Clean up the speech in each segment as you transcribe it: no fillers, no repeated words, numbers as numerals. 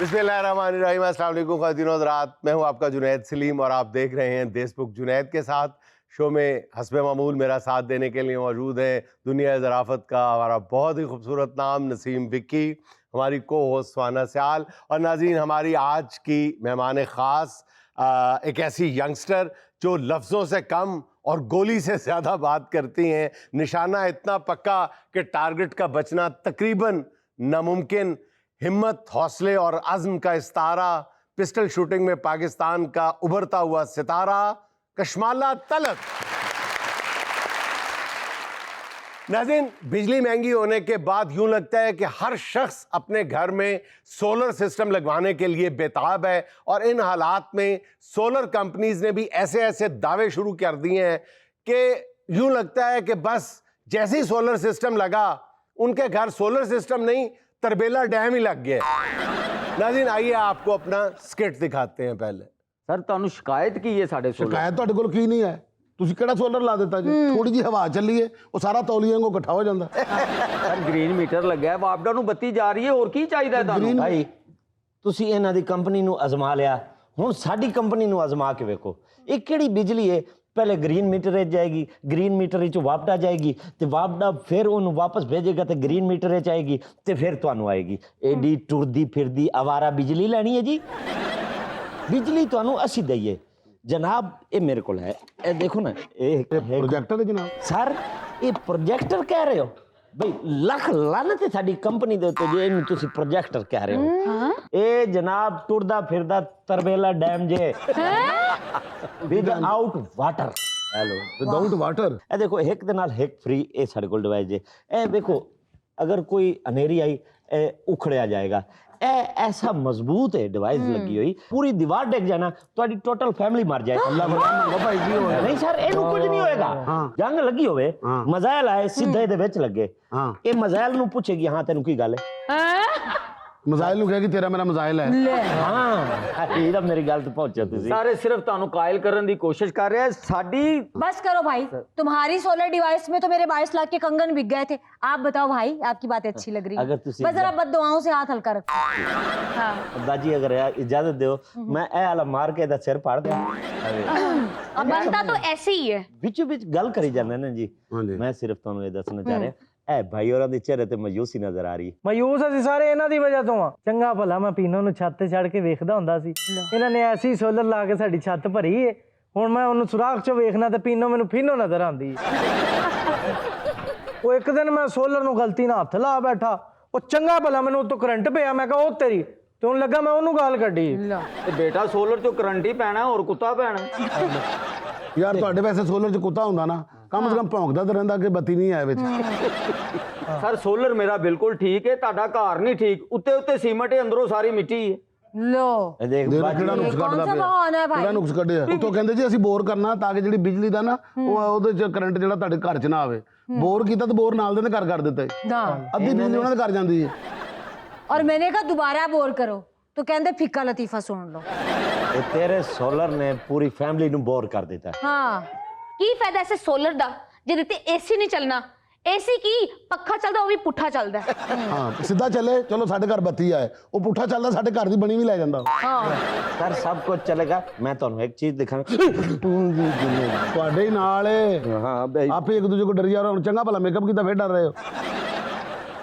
बिस्मिल्लाहिर्रहमानिर्रहीम, अस्सलाम वालेकुम ख़वातीन और हज़रात। मैं हूं आपका जुनैद सलीम और आप देख रहे हैं देशबुक जुनैद के साथ। शो में हस्बे मामूल मेरा साथ देने के लिए मौजूद है दुनिया ज़राफ़त का हमारा बहुत ही खूबसूरत नाम नसीम विक्की, हमारी को होस्ट स्वाना स्याल और नाज़रीन हमारी आज की मेहमान ख़ास एक ऐसी यंगस्टर जो लफ्ज़ों से कम और गोली से ज़्यादा बात करती हैं। निशाना इतना पक्का कि टारगेट का बचना तकरीबन नामुमकिन। हिम्मत, हौसले और अज़्म का इस्तारा, पिस्टल शूटिंग में पाकिस्तान का उभरता हुआ सितारा कशमाला तलत। नाज़रीन, बिजली महंगी होने के बाद यूं लगता है कि हर शख्स अपने घर में सोलर सिस्टम लगवाने के लिए बेताब है और इन हालात में सोलर कंपनीज ने भी ऐसे ऐसे दावे शुरू कर दिए हैं कि यूं लगता है कि बस जैसे ही सोलर सिस्टम लगा उनके घर सोलर सिस्टम नहीं तरबेला डैम ही लग गया। नाज़रीन आइए आपको अपना स्किट दिखाते हैं। पहले सर ਤੁਹਾਨੂੰ ਸ਼ਿਕਾਇਤ ਕੀ ਹੈ ਸਾਡੇ ਸੋਲਰ? ਸ਼ਿਕਾਇਤ ਤੁਹਾਡੇ ਕੋਲ ਕੀ ਨਹੀਂ ਹੈ, ਤੁਸੀਂ ਕਿਹੜਾ ਸੋਲਰ ਲਾ ਦਿੱਤਾ ਜੀ? ਥੋੜੀ ਜੀ ਹਵਾ ਚੱਲੀ ਹੈ ਉਹ ਸਾਰਾ ਤੌਲੀਏ ਵਾਂਗੂ ਇਕੱਠਾ ਹੋ ਜਾਂਦਾ। ਸਰ ਗ੍ਰੀਨ ਮੀਟਰ ਲੱਗਿਆ, ਵਾਪਡਾ ਨੂੰ ਬੱਤੀ ਜਾ ਰਹੀ ਹੈ, ਹੋਰ ਕੀ ਚਾਹੀਦਾ ਤੁਹਾਨੂੰ? ਭਾਈ ਤੁਸੀਂ ਇਹਨਾਂ ਦੀ ਕੰਪਨੀ ਨੂੰ ਅਜ਼ਮਾ ਲਿਆ, ਹੁਣ ਸਾਡੀ ਕੰਪਨੀ ਨੂੰ ਅਜ਼ਮਾ ਕੇ ਵੇਖੋ। ਇਹ ਕਿਹੜੀ ਬਿਜਲੀ ਹੈ? पहले ग्रीन मीटर जाएगी, ग्रीन मीटर वापडा जाएगी, तो वापडा फिर उन्होंने वापस भेजेगा तो ग्रीन मीटर आएगी, तो फिर तुहानू आएगी। एडी टुरदी फिरदी आवारा बिजली लैनी है जी। बिजली तुहानू असी दईए जनाब। ये मेरे को है, ये देखो ना, ये प्रोजेक्टर है जनाब। सर ये प्रोजेक्टर कह रहे हो? भाई लख लानत है साडी कंपनी दे उत्ते जे इन्हू तुसी प्रोजेक्टर कह रहे हो। ए जनाब टुरदा फिरदा तरबेला डैम जे without water. Hello without water. ए देखो एक दे नाल एक फ्री ए साडे कोल डिवाइस जे। ए देखो अगर कोई अनेरी आई उखड़िया जाएगा। ए ऐसा मजबूत है डिवाइस लगी हुई, पूरी दीवार डिग जाना तो टोटल फैमिली मर जाए। नहीं सर एनू कुछ नहीं होएगा। जंग लगी होवे, मजाइल आए सीधे दे विच लगे, ए मजाइल नु पूछेगी हां तेनू की गल है? मजाइल नु कहेगी तेरा मेरा मजाइल है। हां ये तो मेरी गल तो पहुंचे तुसी सारे सिर्फ ਤੁਹਾਨੂੰ ਕਾਇਲ ਕਰਨ ਦੀ कोशिश कर रहे हैं। साडी बस करो भाई, तुम्हारी सोलर डिवाइस में तो मेरे 22 लाख के कंगन बिक गए थे। आप बताओ भाई, आपकी बातें अच्छी लग रही है? अगर तुसी बस जरा बद्दुआओं से हाथ हल्का रखो। हाँ। दादी अगर इजाजत दो मैं ए वाला मार के दा सिर फाड़ दूं। अब बनता तो ऐसे ही है। बिचो बिच गल करी जांदे ना जी। मैं सिर्फ ਤੁਹਾਨੂੰ ਇਹ ਦੱਸਣਾ ਚਾਹ ਰਿਹਾ ए भाई होरां दे चेहरे ते मायूसी नजर आ रही है। ਮਾਯੂਸ ਅਸੀਂ ਸਾਰੇ ਇਹਨਾਂ ਦੀ ਵਜ੍ਹਾ ਤੋਂ ਆ। ਚੰਗਾ ਭਲਾ ਮੈਂ ਪੀਨੋ ਨੂੰ ਛੱਤ ਤੇ ਚੜ ਕੇ ਵੇਖਦਾ ਹੁੰਦਾ ਸੀ, ਇਹਨਾਂ ਨੇ ਐਸੀ ਸੋਲਰ ਲਾ ਕੇ ਸਾਡੀ ਛੱਤ ਭਰੀ ਏ। ਹੁਣ ਮੈਂ ਉਹਨੂੰ ਸੁਰਾਖ ਚੋਂ ਵੇਖਣਾ ਤੇ ਪੀਨੋ ਮੈਨੂੰ ਫੀਨੋ ਨਜ਼ਰ ਆਂਦੀ। ਉਹ ਇੱਕ ਦਿਨ ਮੈਂ ਸੋਲਰ ਨੂੰ ਗਲਤੀ ਨਾਲ ਹੱਥ ਲਾ ਬੈਠਾ, ਉਹ ਚੰਗਾ ਭਲਾ ਮੈਨੂੰ ਉੱਤੋਂ ਕਰੰਟ ਪਿਆ। ਮੈਂ ਕਿਹਾ ਉਹ ਤੇਰੀ, ਤੇ ਹੁਣ ਲੱਗਾ ਮੈਂ ਉਹਨੂੰ ਗਾਲ ਕੱਢੀ। ਤੇ ਬੇਟਾ ਸੋਲਰ ਚੋਂ ਕਰੰਟ ਹੀ ਪੈਣਾ, ਹੋਰ ਕੁੱਤਾ ਪੈਣਾ। ਯਾਰ ਤੁਹਾਡੇ ਵੈਸੇ ਸੋਲਰ 'ਚ ਕੁੱਤਾ ਹੁੰਦਾ ਨਾ, ਕਮ ਸੇ ਕਮ ਭੌਂਕਦਾ ਤਾਂ ਰਹਿੰਦਾ ਕਿ ਬੱਤੀ ਨਹੀਂ ਆਏ ਵਿੱਚ। सर सोलर मेरा बिल्कुल ठीक है, ਤੁਹਾਡਾ ਘਰ ਨਹੀਂ ਠੀਕ। ਉੱਤੇ ਉੱਤੇ ਸੀਮੈਂਟ ਹੈ, ਅੰਦਰੋਂ ਸਾਰੀ ਮਿੱਟੀ ਹੈ। लो देख ਕਿਹੜਾ ਨੁਕਸ ਕੱਢਦਾ ਪਿਆ, ਕਿਹੜਾ ਨੁਕਸ ਕੱਢਿਆ। ਉੱਤੋਂ ਕਹਿੰਦੇ ਜੀ ਅਸੀਂ ਬੋਰ ਕਰਨਾ ਤਾਂ ਕਿ ਜਿਹੜੀ ਬਿਜਲੀ ਦਾ ਨਾ ਉਹ ਉਹਦੇ 'ਚ ਕਰੰਟ ਜਿਹੜਾ ਤੁਹਾਡੇ ਘਰ 'ਚ ਨਾ ਆਵੇ। ਬੋਰ ਕੀਤਾ ਤਾਂ ਬੋਰ ਨਾਲ ਦੇ ਘਰ ਕਰ ਦਿੱਤਾ। ਅੱਧੀ ਬਿਜਲੀ ਉਹਨਾਂ ਦੇ ਘਰ ਜਾਂਦੀ ਹੈ। और मैंने कहा दोबारा बोर करो तो कहते फिक्का लतीफा सुन लो। तेरे सोलर ने पूरी फैमिली नु बोर कर देता है। हाँ की फायदा ऐसे सोलर दा जे ते एसी नहीं चलना? एसी की पक्खा चलदा, वो भी पुट्ठा चलदा है। ਹਾਂ ਸਿੱਧਾ ਚੱਲੇ, ਚਲੋ ਸਾਡੇ ਘਰ ਬੱਤੀ ਆਏ, ਉਹ ਪੁੱਠਾ ਚੱਲਦਾ ਸਾਡੇ ਘਰ ਦੀ ਬਣੀ ਵੀ ਲੈ ਜਾਂਦਾ। सर सब कुछ चलेगा। मैं तो एक चीज दिखा ਤੁਹਾਡੇ ਹੀ ਨਾਲ ਏ। हाँ भाई आप एक दूसरे को डर जा रहे हो। चंगा भला मेकअप किया फिर डर रहे हो।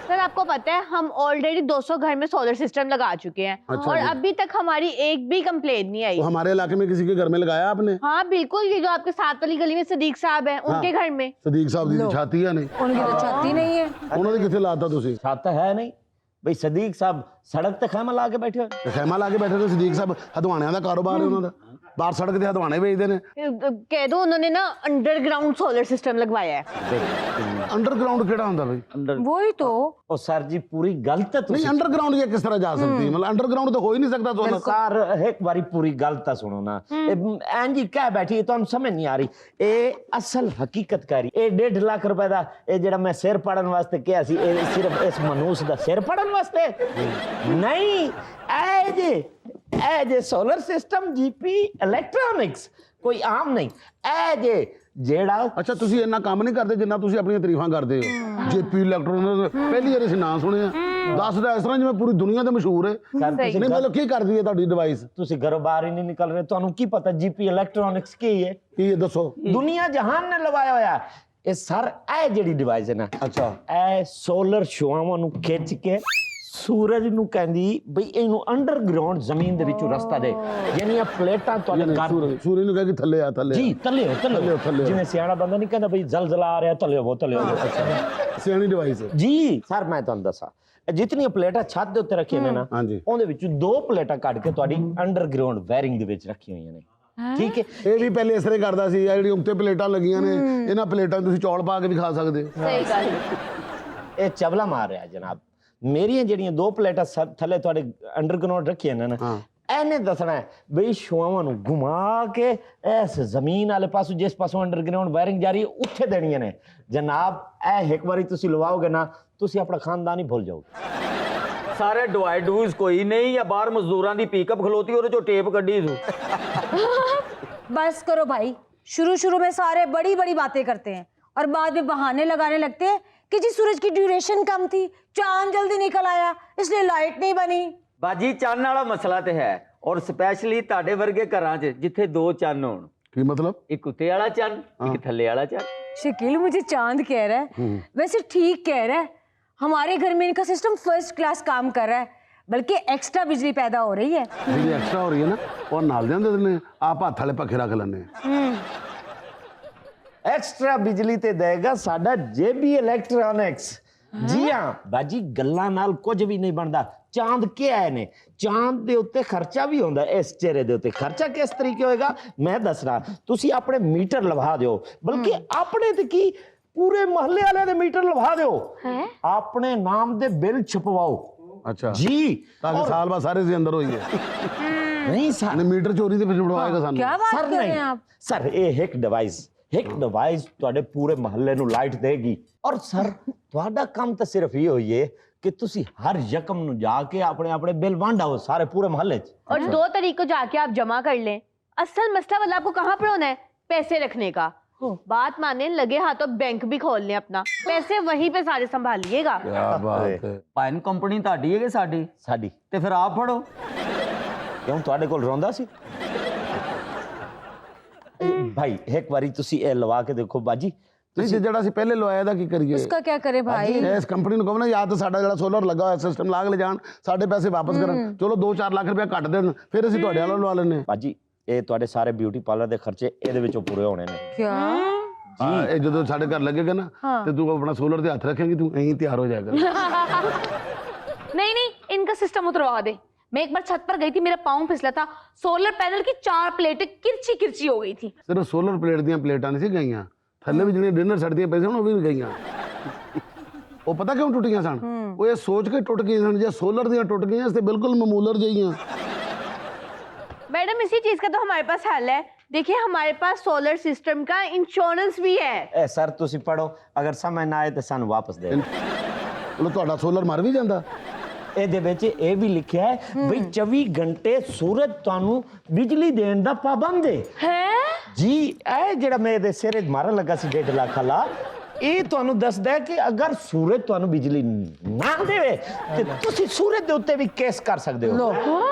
सर आपको पता है हम ऑलरेडी 200 घर में सोलर सिस्टम लगा चुके हैं। अच्छा और जी। अभी तक हमारी एक भी कंप्लेंट नहीं आई। वो हमारे इलाके में किसी के घर में लगाया आपने? हाँ बिल्कुल, ये जो आपके साथ वाली गली में सदीक साहब हैं उनके घर में। सदीक साहब दी छाती है नहीं, उनकी तो छाती नहीं है। उन्होंने किथे लाता तुसी? छाता है नहीं भाई। सदीक साहब सड़क ते खैमा ला के बैठे हो। खैमा ला के बैठे थे सदीक साहब, हदवाणियां दा कारोबार है उन्होंने, बाहर सड़क ते हदवाणे बेचते ने। कह दो उन्होंने ना अंडरग्राउंड सोलर सिस्टम लगवाया है। अंडरग्राउंड केड़ा हुंदा भाई? वही तो। ओ सर जी पूरी गलत है। नहीं अंडरग्राउंड ये किस तरह जा सकती है? मतलब अंडरग्राउंड तो हो ही नहीं सकता सोलर। सर एक बारी पूरी गलत सुनो ना। एन जी क्या बैठी है तो समझ नहीं आ रही। ए असल हकीकत करी ए 1.5 लाख रुपए दा ए जेड़ा मैं सिर पड़न वास्ते क्या सी, ए सिर्फ इस मनुष्य दा सिर पड़न वास्ते नहीं। ए जे सोलर सिस्टम जीपी इलेक्ट्रॉनिक्स कोई आम नहीं। ए जे जेड़ा अच्छा ਤੁਸੀਂ ਇੰਨਾ ਕੰਮ ਨਹੀਂ ਕਰਦੇ ਜਿੰਨਾ ਤੁਸੀਂ ਆਪਣੀਆਂ ਤਾਰੀਫਾਂ ਕਰਦੇ ਹੋ। ਜੇਪੀ ਇਲੈਕਟ੍ਰੋਨਿਕ ਪਹਿਲੀ ਵਾਰ ਅਸੀਂ ਨਾਂ ਸੁਣਿਆ। ਦੱਸਦਾ ਇਸ ਤਰ੍ਹਾਂ ਜਿਵੇਂ ਪੂਰੀ ਦੁਨੀਆ ਤੇ ਮਸ਼ਹੂਰ ਹੈ ਸਹੀ। ਨਹੀਂ ਮਤਲਬ ਕੀ ਕਰਦੀ ਹੈ ਤੁਹਾਡੀ ਡਿਵਾਈਸ ਤੁਸੀਂ ਘਰੋਂ ਬਾਹਰ ਹੀ ਨਹੀਂ ਨਿਕਲ ਰਹੇ, ਤੁਹਾਨੂੰ ਕੀ ਪਤਾ ਜੀਪੀ ਇਲੈਕਟ੍ਰੋਨਿਕਸ ਕੀ ਹੈ? ਕੀ ਹੈ ਦੱਸੋ ਦੁਨੀਆ ਜਹਾਨ ਨੇ ਲਵਾਇਆ ਹੋਇਆ ਇਹ ਸਰ। ਇਹ ਜਿਹੜੀ ਡਿਵਾਈਸ ਹੈ ਨਾ, ਅੱਛਾ ਇਹ ਸੋਲਰ ਸ਼ੁਆਵਾਂ ਨੂੰ ਖਿੱਚ ਕੇ ਸੂਰਜ ਨੂੰ ਕਹਿੰਦੀ ਬਈ ਇਹਨੂੰ ਅੰਡਰਗਰਾਉਂਡ ਜ਼ਮੀਨ ਦੇ ਵਿੱਚੋਂ ਰਸਤਾ ਦੇ, ਯਾਨੀ ਇਹ ਪਲੇਟਾਂ ਤੁਹਾਡੇ ਘਰ ਸੂਰਜ ਨੂੰ ਕਹਿ ਕੇ ਥੱਲੇ ਆ ਥੱਲੇ ਜੀ ਥੱਲੇ ਹੋ ਜਿਵੇਂ ਸਿਆਣਾ ਬੰਦਾ ਨਹੀਂ ਕਹਿੰਦਾ ਬਈ ਜ਼ਲਜ਼ਲਾ ਆ ਰਿਹਾ ਥੱਲੇ ਹੋ ਥੱਲੇ ਹੋ। ਸਿਆਣੀ ਡਿਵਾਈਸ ਹੈ ਜੀ ਸਰ ਮੈਂ ਤੁਹਾਨੂੰ ਦੱਸਾਂ, ਇਹ ਜਿਤਨੀਆਂ ਪਲੇਟਾਂ ਛੱਤ ਦੇ ਉੱਤੇ ਰੱਖੀਆਂ ਨੇ ਨਾ, ਹਾਂਜੀ ਉਹਦੇ ਵਿੱਚੋਂ 2 ਪਲੇਟਾਂ ਕੱਢ ਕੇ ਤੁਹਾਡੀ ਅੰਡਰਗਰਾਉਂਡ ਵਾਇਰਿੰਗ ਦੇ ਵਿੱਚ ਰੱਖੀਆਂ ਹੋਈਆਂ ਨੇ। ਠੀਕ ਹੈ, ਇਹ ਵੀ ਪਹਿਲੇ ਇਸ ਤਰ੍ਹਾਂ ਕਰਦਾ ਸੀ। ਇਹ ਜਿਹੜੀ ਉੱਤੇ ਪਲੇਟਾਂ ਲੱਗੀਆਂ ਨੇ ਇਹਨਾਂ ਪਲੇਟਾਂ ਤੁਸੀਂ ਚੌਲ ਪਾ ਕੇ ਵੀ ਖਾ ਸਕਦੇ ਹੋ। ਸਹੀ ਗੱਲ। ਇਹ ਚਵਲਾ ਮਾਰ ਰਿਹਾ ਜਨਾਬ। ਮੇਰੀਆਂ ਜਿਹੜੀਆਂ 2 ਪਲੇਟਾਂ ਥੱਲੇ ਤੁਹਾਡੇ ਅੰਡਰਗਰਾਉਂਡ ਰੱਖੀਆਂ ਨੇ ਨਾ, ਇਹਨੇ ਦੱਸਣਾ ਹੈ ਬਈ ਸ਼ੁਆਵਾਂ ਨੂੰ ਘੁਮਾ ਕੇ ਇਸ ਜ਼ਮੀਨ ਵਾਲੇ ਪਾਸੋਂ ਜਿਸ ਪਾਸੋਂ ਅੰਡਰਗਰਾਉਂਡ ਵਾਇਰਿੰਗ ਜਾ ਰਹੀ ਹੈ ਉੱਥੇ ਦੇਣੀਆਂ ਨੇ। ਜਨਾਬ ਇਹ ਇੱਕ ਵਾਰੀ ਤੁਸੀਂ ਲਵਾਓਗੇ ਨਾ, ਤੁਸੀਂ ਆਪਣਾ ਖਾਨਦਾਨ ਹੀ ਭੁੱਲ ਜਾਓਗੇ। ਸਾਰੇ ਡਵਾਈ ਡੂਜ਼ ਕੋਈ ਨਹੀਂ, या बाहर मजदूरां दी पिकअप खलोती और जो टेप कड्डी थू। बस करो भाई, शुरू शुरू में सारे बड़ी बड़ी बातें करते हैं और बाद में बहाने लगाने लगते हैं कि जी सूरज की ड्यूरेशन कम थी, चांद जल्दी निकल आया इसलिए लाइट नहीं बनी। बाजी चन्न वाला मसला ते है, और स्पैशली ਤੁਹਾਡੇ ਵਰਗੇ ਘਰਾਂ 'ਚ ਜਿੱਥੇ 2 ਚੰਨ ਹੋਣ, ਕੀ ਮਤਲਬ? ਇੱਕ ਉੱਤੇ ਵਾਲਾ ਚੰਨ, ਇੱਕ ਥੱਲੇ ਵਾਲਾ ਚੰਨ। शकील मुझे चांद कह रहा है, वैसे ठीक कह रहा है। हमारे घर में इनका सिस्टम फर्स्ट क्लास काम कर रहा है, बल्कि एक्स्ट्रा बिजली पैदा हो रही है। ਜਿਹੜੀ ਐਕਸਟਰਾ ਹੋ ਰਹੀ ਹੈ ਨਾ ਉਹ ਨਾਲ ਦੇ ਦਿੰਦੇ ਨੇ, ਆਪ ਹੱਥ ਵਾਲੇ ਪੱਖੇ ਰੱਖ ਲੈਂਦੇ ਐਕਸਟਰਾ ਬਿਜਲੀ ਤੇ ਦੇਗਾ ਸਾਡਾ ਜੇਬੀ ਇਲੈਕਟ੍ਰੋਨਿਕਸ। ਜੀ ਹਾਂ ਬਾਜੀ, ਗੱਲਾਂ ਨਾਲ ਕੁਝ ਵੀ ਨਹੀਂ ਬਣਦਾ। ਚਾਂਦ ਕੀ ਆਏ ਨੇ, ਚਾਂਦ ਦੇ ਉੱਤੇ ਖਰਚਾ ਵੀ ਹੁੰਦਾ। ਇਸ ਚਿਹਰੇ ਦੇ ਉੱਤੇ ਖਰਚਾ ਕਿਸ ਤਰੀਕੇ ਹੋਏਗਾ ਮੈਂ ਦੱਸਣਾ। ਤੁਸੀਂ ਆਪਣੇ ਮੀਟਰ ਲਵਾ ਦਿਓ, ਬਲਕਿ ਆਪਣੇ ਤੇ ਕੀ ਪੂਰੇ ਮਹੱਲੇ ਵਾਲਿਆਂ ਦੇ ਮੀਟਰ ਲਵਾ ਦਿਓ, ਆਪਣੇ ਨਾਮ ਦੇ ਬਿੱਲ ਛਪਵਾਓ। ਅੱਛਾ ਜੀ ਤਾਂ ਕਿ ਸਾਲ ਬਾਅਦ ਸਾਰੇ ਦੇ ਅੰਦਰ ਹੋਈ ਹੈ। ਨਹੀਂ ਸਰ, ਨੇ ਮੀਟਰ ਚੋਰੀ ਤੇ ਫਿਰ ਛੁਡਵਾਏਗਾ ਸਾਨੂੰ। क्या बात ਸਰ कर रहे ਨਹੀਂ हैं आप? ਸਰ, ਇਹ ਇੱਕ ਡਿਵਾਈਸ ਤੁਹਾਡੇ ਪੂਰੇ ਮਹੱਲੇ ਨੂੰ ਲਾਈਟ ਦੇਗੀ। ਔਰ ਸਰ ਤੁਹਾਡਾ ਕੰਮ ਤਾਂ ਸਿਰਫ ਇਹ ਹੋਈ ਹੈ ਕਿ ਤੁਸੀਂ ਹਰ ਯਕਮ ਨੂੰ ਜਾ ਕੇ ਆਪਣੇ ਆਪਣੇ ਬਿੱਲ ਵੰਡਾਓ ਸਾਰੇ पूरे मोहल्ले च। और 2 तारीख को जाके आप जमा कर लें। असल मसला वाला आपको कहाँ पर होना है? पैसे रखने का। बात माने लगे हाथों बैंक भी खोल लें अपना, पैसे वहीं पे सारे संभालिएगा। क्या बात है। ਪਾਇਨ ਕੰਪਨੀ ਤੁਹਾਡੀ ਹੈ ਕਿ ਸਾਡੀ? ਸਾਡੀ। ਤੇ ਫਿਰ ਆਪ ਫੜੋ। ਕਿਉਂ ਤੁਹਾਡੇ ਕੋਲ ਰੋਂਦਾ ਸੀ? ਭਾਈ ਇੱਕ ਵਾਰੀ ਤੁਸੀਂ ਇਹ ਲਵਾ ਕੇ ਦੇਖੋ ਬਾਜੀ। ਨਹੀਂ ਜੇ ਜਿਹੜਾ ਅਸੀਂ ਪਹਿਲੇ ਲਵਾਇਆ ਦਾ ਕੀ ਕਰੀਏ? उसका क्या करे भाई? ਇਸ ਕੰਪਨੀ ਨੂੰ ਕਹੋ ਨਾ ਜਾਂ ਤਾਂ ਸਾਡਾ ਜਿਹੜਾ ਸੋਲਰ ਲੱਗਾ ਹੋਇਆ ਸਿਸਟਮ ਲਾ ਕੇ ਲੈ ਜਾਣ, ਸਾਡੇ ਪੈਸੇ ਵਾਪਸ ਕਰਨ। ਚਲੋ 2-4 ਲੱਖ ਰੁਪਏ ਘੱਟ ਦੇਣ, ਫਿਰ ਅਸੀਂ ਤੁਹਾਡੇ ਵਾਲਾ ਲਵਾ ਲੈਣੇ। ਬਾਜੀ ਇਹ ਤੁਹਾਡੇ ਸਾਰੇ ਬਿਊਟੀ ਪਾਰਲਰ ਦੇ ਖਰਚੇ ਇਹਦੇ ਵਿੱਚੋਂ ਪੂਰੇ ਹੋਣੇ ਨੇ। क्या? ਹਾਂ ਇਹ ਜਦੋਂ ਸਾਡੇ ਘਰ ਲੱਗੇਗਾ ਨਾ ਤੇ ਤੂੰ ਆਪਣਾ ਸੋਲਰ ਤੇ ਹੱਥ ਰੱਖੇਂਗੀ, ਤੂੰ ਐਂ ਤਿਆਰ ਹੋ ਜਾਏਗਾ। नहीं नहीं, इनका सिस्टम उतरवा दे। मैं एक बार छत पर गई थी, मेरा पाँव फिसला था, सोलर पैनल की 4 प्लेटें किरची किरची हो गई थी। ਸਿਰਫ ਸੋਲਰ ਪਲੇਟ ਦੀਆਂ ਪਲੇਟਾਂ ਨਹੀਂ ਸੀ ਗਈਆਂ, ਥੱਲੇ ਵੀ ਜਿਹੜੀਆਂ ਡਿਨਰ ਸੈੱਟ ਦੀਆਂ ਪਏ ਸਨ ਉਹ ਵੀ ਗਈਆਂ। ਉਹ ਪਤਾ ਕਿਉਂ ਟੁੱਟੀਆਂ ਸਨ? ਉਹ ਇਹ ਸੋਚ ਕੇ ਟੁੱਟ ਗਈਆਂ ਸਨ ਜੇ ਸੋਲਰ ਦੀਆਂ ਟੁੱਟ ਗਈਆਂ ਤੇ ਬਿਲਕੁਲ ਮਾਮੂਲਰ ਜਿਹੀਆਂ। मैडम इसी चीज का तो हमारे पास हल है। देखिए हमारे पास सोलर सिस्टम का इंश्योरेंस भी है। ਇਹ ਸਰ ਤੁਸੀਂ ਪੜੋ, ਅਗਰ ਸਮਝ ਨਾ ਆਏ ਤਾਂ ਸਾਨੂੰ ਵਾਪਸ ਦੇ ਦਿਓ। ਚਲੋ ਤੁਹਾਡਾ ਸੋਲਰ ਮਰ ਵੀ ਜਾਂਦਾ। ਇਹਦੇ ਵਿੱਚ ਇਹ ਵੀ ਲਿਖਿਆ ਹੈ ਬਈ 24 ਘੰਟੇ ਸੂਰਜ ਤੁਹਾਨੂੰ ਬਿਜਲੀ ਦੇਣ ਦਾ ਪਾਬੰਦ ਹੈ। हैं? ਜੀ ਇਹ ਜਿਹੜਾ ਮੈਂ ਇਹਦੇ ਸਿਰੇ ਮਾਰਨ ਲੱਗਾ ਸੀ 1.5 ਲੱਖ ਵਾਲਾ, ਇਹ ਤੁਹਾਨੂੰ ਦੱਸਦਾ ਹੈ ਕਿ ਅਗਰ ਸੂਰਜ ਤੁਹਾਨੂੰ ਬਿਜਲੀ ਨਾ ਦੇਵੇ ਤੇ ਤੁਸੀਂ ਸੂਰਜ ਦੇ ਉੱਤੇ ਵੀ ਕੇਸ ਕਰ ਸਕਦੇ ਹੋ।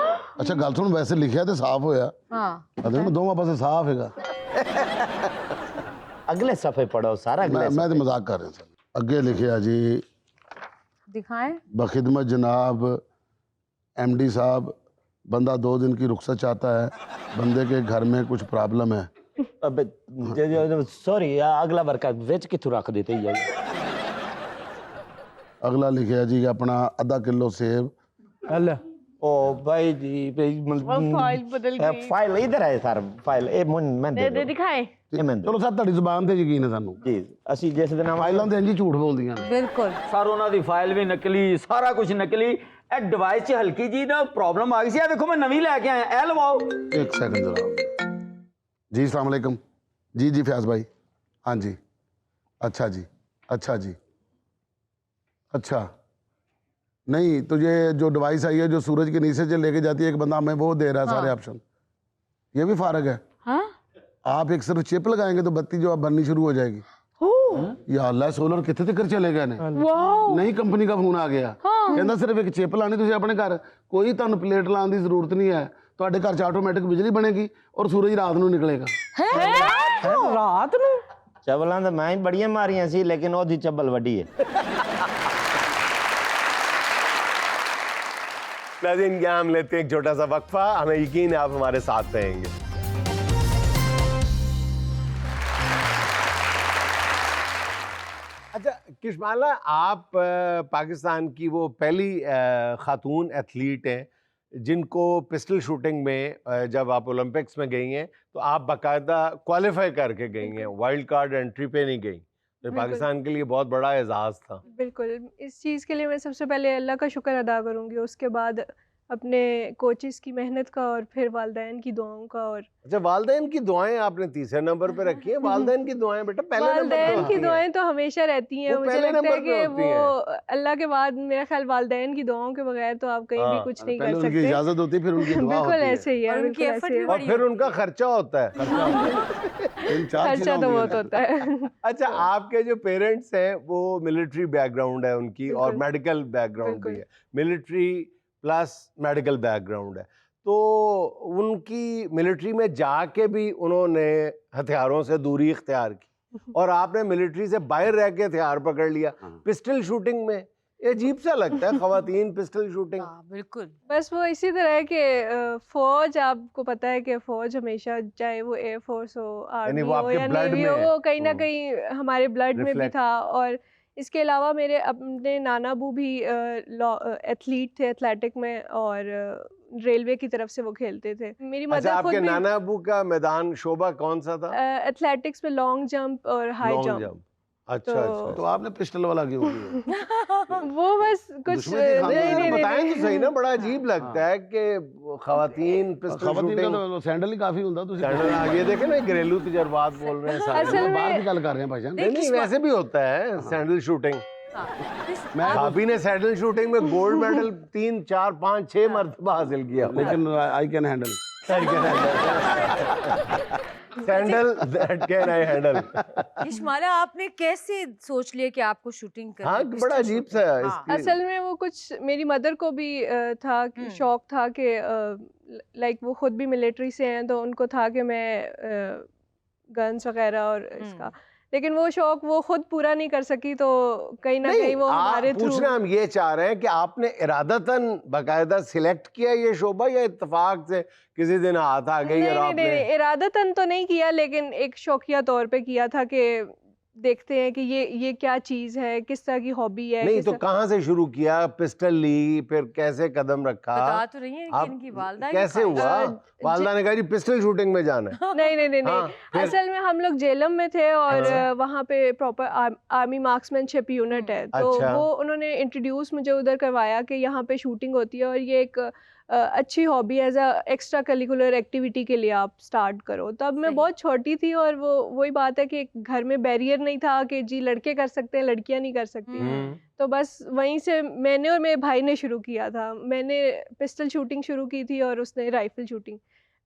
ਅੱਛਾ ਗੱਲ ਸੁਣ, ਵੈਸੇ ਲਿਖਿਆ ਤੇ ਸਾਫ਼ ਹੋਇਆ। हाँ ਅਦੇ ਨਾ ਦੋਵਾਂ ਪਾਸੇ ਸਾਫ਼ ਹੈਗਾ। ਅਗਲੇ ਸਫੇ ਪੜੋ ਸਾਰਾ ਅਗਲੇ ਮੈਂ ਤੇ ਮਜ਼ਾਕ ਕਰ ਰਿਹਾ ਸੀ। ਅੱਗੇ ਲਿਖਿਆ ਜੀ, दिखाएं। बखिदमत जनाब एमडी साहब, बंदा 2 दिन की रुख्सत चाहता है, बंदे के घर में कुछ प्रॉब्लम है। ਅਬੇ ਸੌਰੀ ਅਗਲਾ ਵਰਕਾ ਵਿੱਚ ਕਿੱਥੋਂ ਰੱਖ ਦਿੱਤੇ ਯਾਰ। अगला लिखिया जी अपना आधा किलो सेब। हल ओ भाई जी फाइल बदल गई। फाइल इधर है सर, फाइल ए मैं दे दो दिखाए। ये मैं चलो सर ਤੁਹਾਡੀ ਜ਼ੁਬਾਨ ਤੇ ਯਕੀਨ ਹੈ ਸਾਨੂੰ। जी ਅਸੀਂ ਜਿਸ ਦਿਨ ਫਾਈਲਾਂ ਤੇ ਇੰਜ ਹੀ ਝੂਠ ਬੋਲਦੀਆਂ ਨੇ। बिल्कुल। ਸਰ ਉਹਨਾਂ ਦੀ ਫਾਈਲ ਵੀ ਨਕਲੀ, ਸਾਰਾ ਕੁਝ ਨਕਲੀ। ਇਹ ਡਿਵਾਈਸ 'ਚ ਹਲਕੀ ਜੀ ਨਾ ਪ੍ਰੋਬਲਮ ਆ ਗਈ ਸੀ। ਇਹ ਵੇਖੋ ਮੈਂ ਨਵੀਂ ਲੈ ਕੇ ਆਇਆ, ਇਹ ਲਵਾਓ। एक सेकंड जरा जी, अस्सलाम वालेकुम जी। जी फयाज भाई, हाँ जी। अच्छा जी, अच्छा जी, अच्छा। नहीं तुझे जो डिवाइस आई है जो सूरज के नीचे से लेके जाती है एक बंदा, हमें वो दे रहा है सारे ऑप्शन, ये भी फारग है। हाँ? आप एक सिर्फ चिप लगाएंगे तो बत्ती जो अब बननी शुरू हो जाएगी। या अल्लाह सोलर कितने तक चले गए ने नई कंपनी का फोन आ गया कहता सिर्फ एक चिप लानी तुझे अपने घर कोई ਤੁਹਾਨੂੰ प्लेट लाने की जरूरत नहीं है ਤੁਹਾਡੇ घर च ਆਟੋਮੈਟਿਕ बिजली बनेगी और सूरज रात ਨੂੰ निकलेगा रात ਨੂੰ चबलां तो मैं ही बड़ियां मारियां सी लेकिन ओदी चबल वड्डी है। नाज़रीन क्या हम लेते हैं एक छोटा सा वक्फा, हमें यकीन है आप हमारे साथ रहेंगे। अच्छा किशमाला, आप पाकिस्तान की वो पहली खातून एथलीट हैं जिनको पिस्टल शूटिंग में जब आप ओलंपिक्स में गई हैं तो आप बाकायदा क्वालिफाई करके गई हैं, वाइल्ड कार्ड एंट्री पे नहीं गई, तो पाकिस्तान के लिए बहुत बड़ा एजाज़ था। बिल्कुल, इस चीज़ के लिए मैं सबसे पहले अल्लाह का शुक्र अदा करूँगी, उसके बाद अपने कोचेस की मेहनत का और फिर वालिदैन की दुआओं का। और अच्छा, वालिदैन की दुआएं आपने तीसरे नंबर पे रखी हैं। वालिदैन की दुआएं बेटा पहले नंबर पे वालिदैन की होती दुआएं हैं। तो हमेशा रहती हैं, वो मुझे पहले लगता है नंबर पे कि होती वो अल्लाह के बाद मेरा ख्याल वालिदैन की दुआओं के बगैर तो आप कहीं भी हाँ, कुछ नहीं पहले कर उनकी सकते। इजाजत होती फिर उनकी दुआ बिल्कुल होती है। ऐसे ही है, और उनकी बिल्कुल एफर्ट ऐसे भी है। और फिर उनका खर्चा होता है। इन चार खर्चा चीजों तो में बहुत होता है। अच्छा, आपके जो पेरेंट्स हैं वो मिलिट्री बैकग्राउंड है उनकी और बिल्कुल। मेडिकल बैकग्राउंड भी बिल्कुल। है, मिलिट्री प्लस मेडिकल बैकग्राउंड है, तो उनकी मिलिट्री में जाके भी उन्होंने हथियारों से दूरी इख्तियार की और आपने मिलिट्री से बाहर रह के हथियार पकड़ लिया पिस्टल शूटिंग में। ये अजीब सा लगता है, खवातीन पिस्टल शूटिंग। बिल्कुल। बस वो इसी तरह है कि फौज, आपको पता है कि फौज हमेशा, चाहे वो एयर फोर्स हो, आर्मी वो हो आपके या blood नेवी हो, में वो कहीं ना है। कहीं हमारे ब्लड में भी Reflect। था। और इसके अलावा मेरे अपने नाना अबू भी एथलीट थे, एथलेटिक में, और रेलवे की तरफ से वो खेलते थे। मेरी अच्छा, मदर खुद आपके भी नाना अबू का मैदान शोभा कौन सा था? एथलेटिक्स में लॉन्ग जंप और हाई लॉन्ग जंप। जंप। अच्छा तो- अच्छा। तो आपने पिस्टल वाला क्यों किया? वो बस कुछ दुश्मन के खानदान नहीं, में नहीं, बताएं नहीं, तो सही ना, बड़ा अजीब लगता है कि खवातीन पिस्टल खवातीन का शूटिंग। तो सैंडल ही काफी ਹੁੰਦਾ ਤੁਸੀਂ चैनल आगे देखे ना, घरेलू तजर्बात बोल रहे हैं सारे। असल बाहर में की गल कर रहे हैं भाईजान। नहीं नहीं, वैसे भी होता है सैंडल शूटिंग। भाभी ने सैंडल शूटिंग में गोल्ड मेडल 3 4 5 6 मरतबा हासिल किया। लेकिन I can handle. Sandal that can I handle. Ishmala, आपने कैसे सोच लिया कि आपको शूटिंग करनी हाँ, है, बड़ा पिस्टल अजीब शूटिंग? सा हाँ। इसकी। असल में वो कुछ मेरी मदर को भी था कि शौक था कि लाइक वो खुद भी मिलिट्री से हैं, तो उनको था कि मैं गन्स वगैरह और इसका, लेकिन वो शौक वो खुद पूरा नहीं कर सकी, तो कहीं ना कहीं वो हमारे थ्रू। पूछना हम ये चाह रहे हैं कि आपने इरादतन बाकायदा सिलेक्ट किया ये शोबा या इत्तेफाक से किसी दिन हाथ आ गई और नहीं, आपने? इरादतन तो नहीं किया, लेकिन एक शौकिया तौर पे किया था कि देखते हैं कि ये क्या चीज़ है, किस तरह की हॉबी है। नहीं किस तो तरह- कहाँ से शुरू किया, पिस्टल ली, फिर कैसे कदम रखा, बता तो रही है कि आप इनकी वालदा कैसे हुआ? वालदा ने कहा जी पिस्टल शूटिंग में जाना है। नहीं नहीं नहीं हाँ, नहीं, फिर? असल में हम लोग जेलम में थे और वहाँ पे प्रॉपर आर्मी मार्क्समैनशिप यूनिट है, तो अच्छा। वो उन्होंने इंट्रोड्यूस मुझे उधर करवाया कि यहाँ पे शूटिंग होती है और ये एक अच्छी hobby as a extra curricular activity के लिए आप स्टार्ट करो। तब मैं सही। बहुत छोटी थी और वो वही बात है कि घर में बैरियर नहीं था कि जी लड़के कर सकते हैं, लड़कियां नहीं कर सकती। तो बस वहीं से मैंने और मेरे भाई ने शुरू किया था। मैंने पिस्टल शूटिंग शुरू की थी और उसने राइफल शूटिंग।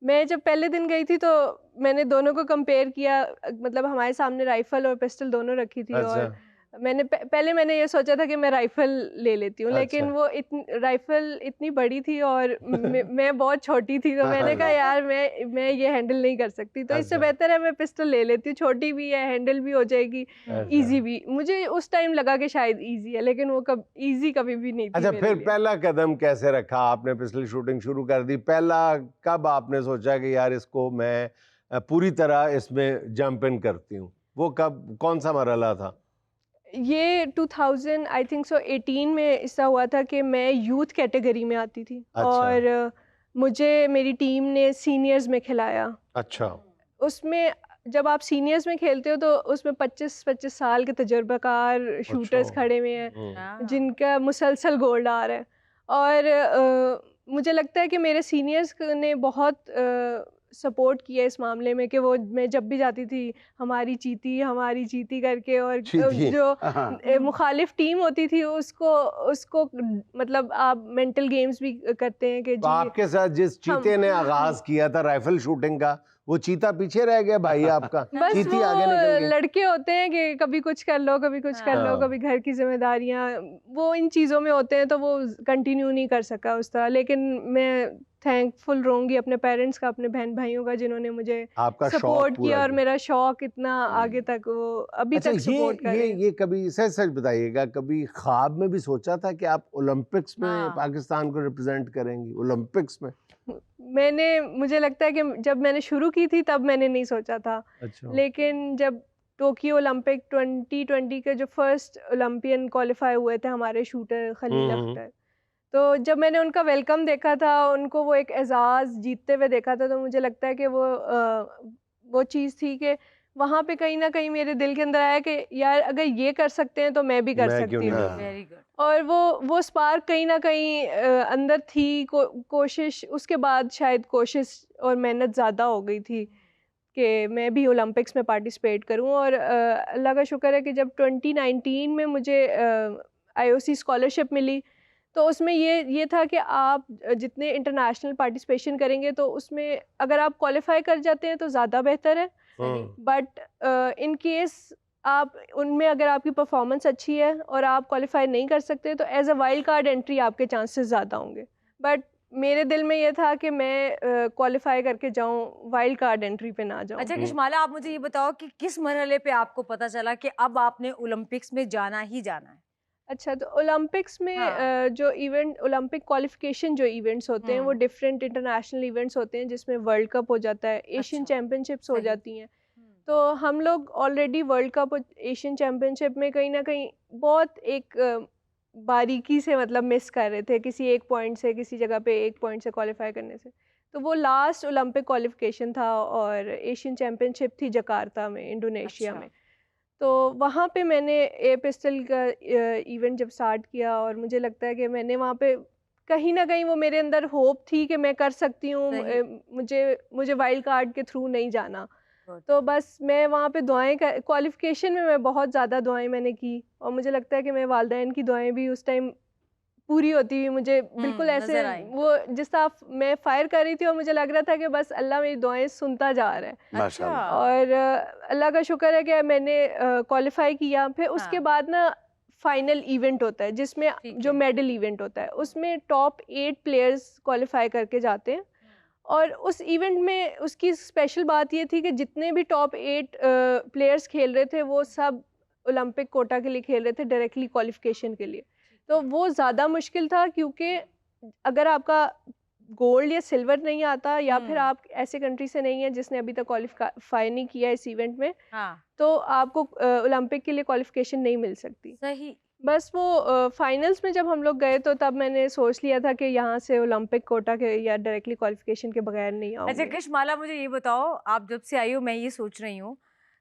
मैं जब पहले दिन गई थी तो मैंने दोनों को कंपेयर किया, मतलब हमारे सामने राइफल और पिस्टल दोनों रखी थी। अच्छा। और मैंने पहले मैंने ये सोचा था कि मैं राइफल ले लेती हूँ, लेकिन अच्छा। वो राइफल इतनी बड़ी थी और मैं बहुत छोटी थी, तो मैंने कहा यार मैं ये हैंडल नहीं कर सकती, तो इससे अच्छा। बेहतर है मैं पिस्टल ले लेती हूँ, छोटी भी है, हैंडल भी हो जाएगी, अच्छा। इजी भी। मुझे उस टाइम लगा कि शायद इजी है, लेकिन वो इजी कभी भी नहीं थी अच्छा, मेरे फिर लिए। पहला कदम कैसे रखा आपने? पिस्टल शूटिंग शुरू कर दी, पहला कब आपने सोचा कि यार इसको मैं पूरी तरह इसमें जंप इन करती हूँ? वो कब, कौन सा मरहला था? ये 2000 आई थिंक सो 18 में ऐसा हुआ था कि मैं यूथ कैटेगरी में आती थी। अच्छा। और मुझे मेरी टीम ने सीनियर्स में खिलाया। अच्छा। उसमें जब आप सीनियर्स में खेलते हो तो उसमें 25-25 साल के तजर्बाकार शूटर्स अच्छा। खड़े हुए हैं हाँ। जिनका मुसलसल गोल्ड आ रहा है। और मुझे लगता है कि मेरे सीनियर्स ने बहुत सपोर्ट किया इस मामले में कि वो, मैं जब भी जाती थी हमारी चीती करके, और चीती। जो मुखालिफ टीम होती थी उसको मतलब आप मेंटल गेम्स भी करते हैं कि तो जी आपके साथ जिस चीते ने आगाज किया था राइफल शूटिंग का, वो चीता पीछे रह गया भाई आपका, बस चीती वो आगे निकल गई। लड़के होते हैं कि कभी कुछ कर लो, कभी कुछ कर लो, हाँ। कभी घर की जिम्मेदारियां, वो इन चीज़ों में होते हैं तो वो कंटिन्यू नहीं कर सका उस तरह। लेकिन मैं थैंकफुल रहूंगी अपने पेरेंट्स का, अपने बहन भाइयों का, जिन्होंने मुझे आपका शौक सपोर्ट पूरा किया और किया। मेरा शौक इतना आगे तक वो अभी अच्छा, तक सपोर्ट कर रहे हैं। ये कभी सच सच बताइएगा, कभी ख्वाब में भी सोचा था कि आप ओलंपिक्स में हाँ। पाकिस्तान को रिप्रेजेंट करेंगी ओलंपिक्स में? मुझे लगता है कि जब मैंने शुरू की थी तब मैंने नहीं सोचा था, अच्छा। लेकिन जब टोक्यो ओलंपिक 2020 के जो फर्स्ट ओलंपियन क्वालिफाई हुए थे हमारे शूटर खलील अख्तर, तो जब मैंने उनका वेलकम देखा था, उनको वो एक एजाज़ जीतते हुए देखा था, तो मुझे लगता है कि वो चीज़ थी कि वहाँ पे कहीं ना कहीं मेरे दिल के अंदर आया कि यार अगर ये कर सकते हैं तो मैं भी कर मैं क्यों सकती नहीं हूँ। कर वेरी गुड। और वो स्पार्क कहीं ना कहीं अंदर थी, कोशिश, उसके बाद शायद कोशिश और मेहनत ज़्यादा हो गई थी कि मैं भी ओलंपिक्स में पार्टिसिपेट करूं। और अल्लाह का शुक्र है कि जब 2019 में मुझे IOC स्कॉलरशिप मिली, तो उसमें ये था कि आप जितने इंटरनेशनल पार्टिसिपेशन करेंगे तो उसमें अगर आप क्वालिफाई कर जाते हैं तो ज़्यादा बेहतर है, बट इन केस आप उनमें अगर आपकी परफॉर्मेंस अच्छी है और आप क्वालिफाई नहीं कर सकते तो as a wild card entry आपके चांसेस ज़्यादा होंगे। बट मेरे दिल में ये था कि मैं क्वालिफाई करके जाऊं, वाइल्ड कार्ड एंट्री पे ना जाऊं। अच्छा किशमाला, आप मुझे ये बताओ कि किस मरहले पे आपको पता चला कि अब आपने ओलंपिक्स में जाना ही जाना है? अच्छा, तो ओलंपिक्स में हाँ। जो इवेंट, ओलंपिक क्वालिफिकेशन जो इवेंट्स होते हैं वो डिफरेंट इंटरनेशनल इवेंट्स होते हैं, जिसमें वर्ल्ड कप हो जाता है, एशियन अच्छा, चैम्पियनशिप्स हो सही। जाती हैं। तो हम लोग ऑलरेडी वर्ल्ड कप और एशियन चैम्पियनशिप में कहीं ना कहीं बहुत एक बारीकी से मतलब मिस कर रहे थे, किसी एक पॉइंट से, किसी जगह पे एक पॉइंट से क्वालिफाई करने से। तो वो लास्ट ओलंपिक क्वालिफिकेशन था और एशियन चैम्पियनशिप थी जकार्ता में, इंडोनेशिया अच्छा। में। तो वहाँ पे मैंने एयर पिस्टल का इवेंट जब स्टार्ट किया, और मुझे लगता है कि मैंने वहाँ पे कहीं ना कहीं वो मेरे अंदर होप थी कि मैं कर सकती हूँ, सही। मुझे वाइल्ड कार्ड के थ्रू नहीं जाना। Good. तो बस मैं वहाँ पे दुआएं, क्वालिफिकेशन में मैं बहुत ज़्यादा दुआएं मैंने की, और मुझे लगता है कि मेरे वालिदैन की दुआएं भी उस टाइम पूरी होती हुई मुझे बिल्कुल ऐसे नजर आई। वो जिस तरह मैं फायर कर रही थी और मुझे लग रहा था कि बस अल्लाह मेरी दुआएं सुनता जा रहा है। माशाल्लाह। और अल्लाह का शुक्र है कि मैंने क्वालिफाई किया। फिर उसके हाँ। बाद ना फाइनल इवेंट होता है, जिसमें ठीक जो है। मेडल इवेंट होता है, उसमें टॉप 8 प्लेयर्स क्वालिफाई करके जाते हैं। और उस इवेंट में उसकी स्पेशल बात ये थी कि जितने भी टॉप 8 प्लेयर्स खेल रहे थे वो सब ओलंपिक कोटा के लिए खेल रहे थे, डायरेक्टली क्वालिफिकेशन के लिए। तो वो ज़्यादा मुश्किल था, क्योंकि अगर आपका गोल्ड या सिल्वर नहीं आता, या फिर आप ऐसे कंट्री से नहीं है जिसने अभी तक क्वालिफाई नहीं किया इस इवेंट में, हाँ, तो आपको ओलंपिक के लिए क्वालिफिकेशन नहीं मिल सकती। सही। बस वो फाइनल्स में जब हम लोग गए तो तब मैंने सोच लिया था कि यहाँ से ओलंपिक कोटा के या डायरेक्टली क्वालिफिकेशन के बगैर नहीं अच्छा आऊंगी। किशमाला, मुझे ये बताओ, आप जब से आई हो मैं ये सोच रही हूँ,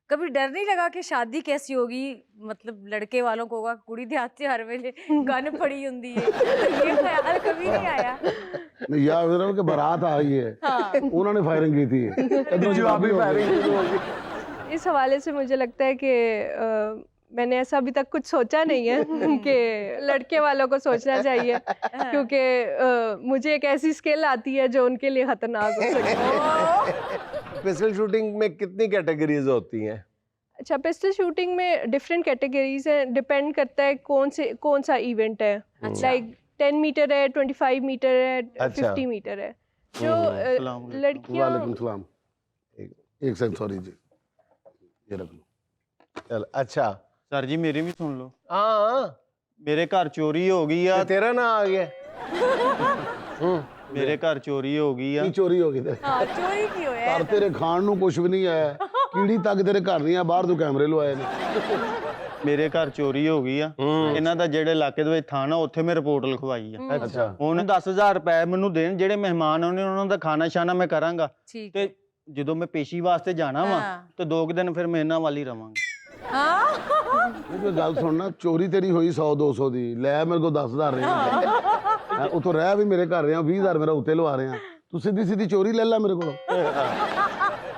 कभी डर नहीं लगा कि शादी कैसी होगी? मतलब लड़के वालों को होगा कुड़ी देहात हर वेले गन पड़ी होंगी है, तो ये ख्याल कभी नहीं आया? नहीं यार, मेरा कि बारात आ गई है, हाँ। उन्होंने फायरिंग की थी, इधरों जवाबी फायरिंग। इस हवाले से मुझे लगता है कि मैंने ऐसा अभी तक कुछ सोचा नहीं है कि लड़के वालों को सोचना चाहिए, क्योंकि मुझे एक ऐसी स्किल आती है जो उनके लिए खतरनाक हो सकती है। पिस्टल शूटिंग में कितनी कैटेगरीज होती हैं? अच्छा, पिस्टल शूटिंग में डिफरेंट कैटेगरीज हैं, डिपेंड करता है कौन सा इवेंट है। लाइक 10 मीटर है, 25 मीटर है, अच्छा। 50 मीटर है। जो लड़कियां, वालेकुम सलाम। एक सेकंड, सॉरी जी, ये रख लो। चल, अच्छा। सर जी मेरी भी सुन लो। हाँ, मेरे घर चोरी हो गई ये है, तेरा ना आ गया। मेरे घर चोरी हो गई है। ਕੀ ਚੋਰੀ ਹੋ ਗਈ ਤੇ हाँ, चोरी की हो ਘਰ ਤੇਰੇ ਖਾਣ ਨੂੰ ਕੁਝ ਵੀ ਨਹੀਂ ਆਇਆ, ਕੀੜੀ ਤੱਕ ਤੇਰੇ ਘਰ ਨਹੀਂ ਆ, ਬਾਹਰ ਤੋਂ ਕੈਮਰੇ ਲਵਾਏ ਨੇ। ਮੇਰੇ ਘਰ ਚੋਰੀ ਹੋ ਗਈ ਆ। ਇਹਨਾਂ ਦਾ ਜਿਹੜੇ ਇਲਾਕੇ ਦੇ ਵਿੱਚ ਥਾਣਾ, ਉੱਥੇ ਮੈਂ ਰਿਪੋਰਟ ਲਿਖਵਾਈ ਆ। अच्छा। ਹੁਣ 10,000 ਰੁਪਏ ਮੈਨੂੰ ਦੇਣ, ਜਿਹੜੇ ਮਹਿਮਾਨ ਆਉਣੇ ਉਹਨਾਂ ਦਾ ਖਾਣਾ ਸ਼ਾਨਾ ਮੈਂ ਕਰਾਂਗਾ। ठीक ਤੇ ਜਦੋਂ ਮੈਂ ਪੇਸ਼ੀ ਵਾਸਤੇ ਜਾਣਾ ਵਾ ਹਾਂ। ਤੇ 2 ਦਿਨ ਫਿਰ ਮੈਂ ਇਹਨਾਂ ਵੱਲ ਹੀ ਰਵਾਂਗਾ। हाँ। ਇਹ ਕੋਈ ਗੱਲ ਸੁਣਨਾ, ਚੋਰੀ ਤੇਰੀ ਹੋਈ 100-200 ਦੀ, ਲੈ ਮੇਰੇ ਕੋਲ 10,000 ਰਹੇ, ਉਤੋਂ ਰਹਿ ਵੀ ਮੇਰੇ ਘਰ ਰਿਹਾ, 20,000 ਮੇਰਾ ਉੱਤੇ ਲਵਾ ਰਿਹਾ, ਤੂੰ ਸਿੱਧੀ ਸਿੱਧੀ ਚੋਰੀ ਲੈ ਲੈ ਮੇਰੇ ਕੋਲੋਂ।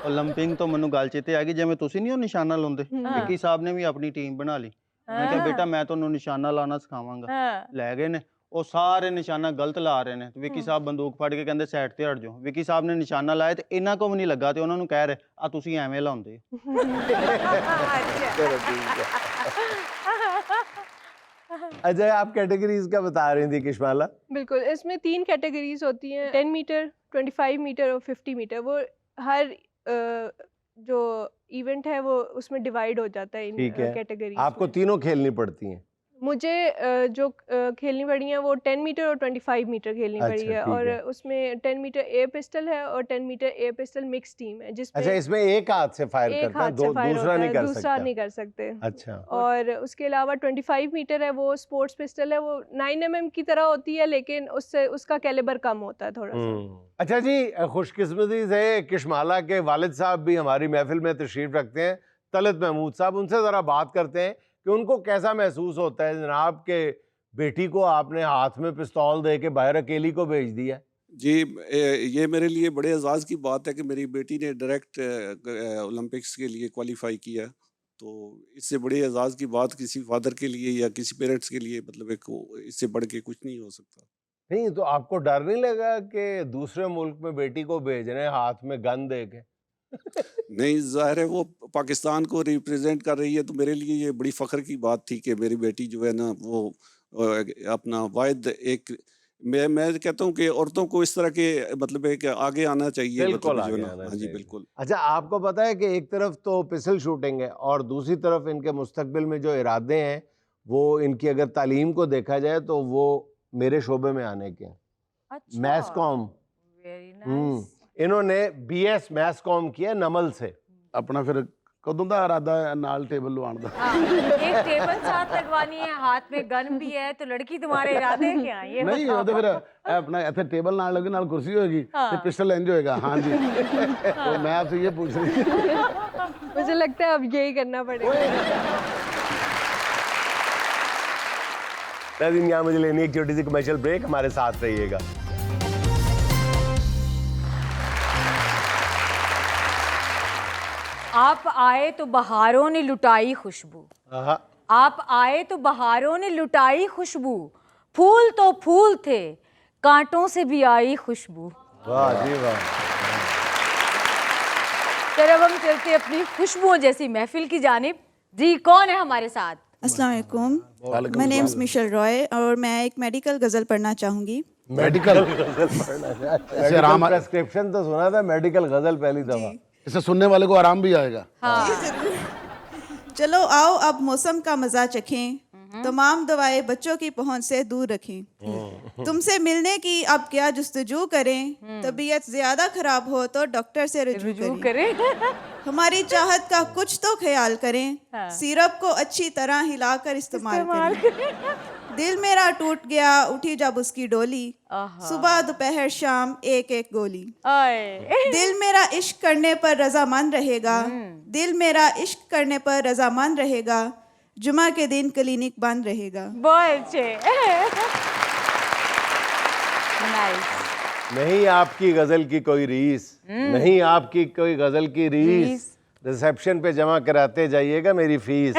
ਓਲੰਪਿਕ ਤੋਂ ਮੈਨੂੰ ਗੱਲ ਚੇਤੇ ਆ ਗਈ, ਜਿਵੇਂ ਤੁਸੀਂ ਨਹੀਂ ਉਹ ਨਿਸ਼ਾਨਾ ਲਾਉਂਦੇ, ਵਿੱਕੀ ਸਾਹਿਬ ਨੇ ਵੀ ਆਪਣੀ ਟੀਮ ਬਣਾ ਲਈ। ਮੈਂ ਕਿਹਾ ਬੇਟਾ ਮੈਂ ਤੁਹਾਨੂੰ ਨਿਸ਼ਾਨਾ ਲਾਉਣਾ ਸਿਖਾਵਾਂਗਾ। हाँ। ਲੈ ਗਏ ਨੇ, ਉਹ ਸਾਰੇ ਨਿਸ਼ਾਨਾ ਗਲਤ ਲਾ ਰਹੇ ਨੇ ਤੇ ਵਿੱਕੀ ਸਾਹਿਬ ਬੰਦੂਕ ਫੜ ਕੇ ਕਹਿੰਦੇ ਸਾਈਡ ਤੇ ਹਟ ਜਾਓ। ਵਿੱਕੀ ਸਾਹਿਬ ਨੇ ਨਿਸ਼ਾਨਾ ਲਾਇਆ ਤੇ ਇਹਨਾਂ ਕੋ ਵੀ ਨਹੀਂ ਲੱਗਾ ਤੇ ਉਹਨਾਂ ਨੂੰ ਕਹਿ ਰਹੇ ਆ ਤੁਸੀਂ ਐਵੇਂ ਲਾਉਂਦੇ। चलो ठीक है। अच्छा, आप कैटेगरीज का बता रही थी किशमाला। बिल्कुल, इसमें 3 कैटेगरीज होती हैं, 10 मीटर, 25 मीटर और 50 मीटर। वो हर जो इवेंट है वो उसमें डिवाइड हो जाता है इन ठीक है, कैटेगरीज आपको में। तीनों खेलनी पड़ती हैं। मुझे जो खेलनी पड़ी है वो 10 मीटर और 25 मीटर खेलनी अच्छा, पड़ी है। ठीक और है। उसमें 10 मीटर एयर पिस्टल है और 10 metre air pistol mix team है, अच्छा, जिसमें इसमें एक हाथ से फायर एक करता है, हाथ से फायर दूसरा होता नहीं है, कर दूसरा सकता। नहीं कर सकते। अच्छा, और उसके अलावा 25 मीटर है, वो स्पोर्ट्स पिस्टल है, वो 9 mm की तरह होती है, लेकिन उससे उसका कैलिबर कम होता है थोड़ा सा। अच्छा जी, खुशकिस्मती से किशमाला के वालिद साहब भी हमारी महफिल में तशरीफ रखते हैं, तलत महमूद साहब। उनसे ज़रा बात करते हैं कि उनको कैसा महसूस होता है जनाब के बेटी को आपने हाथ में पिस्तौल दे के बाहर अकेली को भेज दिया। जी, ये मेरे लिए बड़े एजाज़ की बात है कि मेरी बेटी ने डायरेक्ट ओलंपिक्स के लिए क्वालिफाई किया। तो इससे बड़ी एजाज़ की बात किसी फादर के लिए या किसी पेरेंट्स के लिए मतलब एक इससे बढ़ के कुछ नहीं हो सकता। नहीं तो आपको डर नहीं लगा कि दूसरे मुल्क में बेटी को भेज रहे हैं हाथ में गन दे के? नहीं, ज़ाहिर है वो पाकिस्तान को रिप्रेजेंट कर रही है, तो मेरे लिए ये बड़ी फ़ख्र की बात थी कि मेरी बेटी जो है ना वो अपना वाहिद एक मैं कहता हूँ कि औरतों को इस तरह के मतलब है कि आगे आना चाहिए, बिल्कुल मतलब जो आगे है ना। आना हाँ जी, चाहिए। बिल्कुल। अच्छा, आपको पता है कि एक तरफ तो पिस्टल शूटिंग है और दूसरी तरफ इनके मुस्तकबिल में जो इरादे हैं वो इनकी अगर तालीम को देखा जाए तो वो मेरे शोबे में आने के हैं। अच्छा, मैस कॉम। Very nice. इन्होंने BS मैस कॉम किया नमल से। अपना फिर कदों का इरादा है नाल टेबल लवाण दा? हाँ, एक टेबल साथ लगवानी है, हाथ में गन भी है, तो लड़की तुम्हारे इरादे क्या हैं ये नहीं, वो तो फिर अपना इतने टेबल नाल लगे नाल कुर्सी होगी ते पिस्टल इंज होएगा। हाँ जी। तो मैं आपसे ये पूछ रही थी। मुझे लगता है अब यही करना पड़ेगा। नाज़रीन, यहाँ मुझे लेनी एक छोटी सी कमर्शियल ब्रेक, हमारे साथ रहिएगा। आप आए तो बहारों ने लुटाई खुशबू, आहा, आप आए तो बहारों ने लुटाई खुशबू, फूल तो फूल थे, कांटों से भी आई खुशबू। वाह जी वाह। चलो अब हम चलते अपनी खुशबुओं जैसी महफिल की जानिब। जी, कौन है हमारे साथ? अस्सलाम वालेकुम, my name is Michelle Roy और मैं एक मेडिकल गज़ल पढ़ना चाहूँगी। मेडिकल गजल पढ़ना ऐसे आराम प्रेस्क्रिप्शन तो सुना था, मेडिकल गजल पहली दफा। इससे सुनने वाले को आराम भी आएगा। चलो आओ अब मौसम का मज़ा चखें, तमाम दवाएं बच्चों की पहुंच से दूर रखें। तुमसे मिलने की अब क्या जुस्तजू करें, तबीयत ज्यादा खराब हो तो डॉक्टर से रुजू करें। हमारी चाहत का कुछ तो ख्याल करें, सिरप को अच्छी तरह हिलाकर इस्तेमाल करें। दिल मेरा टूट गया उठी जब उसकी डोली, सुबह दोपहर शाम एक एक गोली। दिल मेरा इश्क करने पर रजामंद रहेगा, दिल मेरा इश्क करने पर रजामंद रहेगा, जुमा के दिन क्लिनिक बंद रहेगा। बहुत अच्छे। नाइस। नहीं आपकी गजल की कोई रीस, नहीं आपकी कोई गजल की रीस, रिसेप्शन पे जमा कराते जाइएगा मेरी फीस।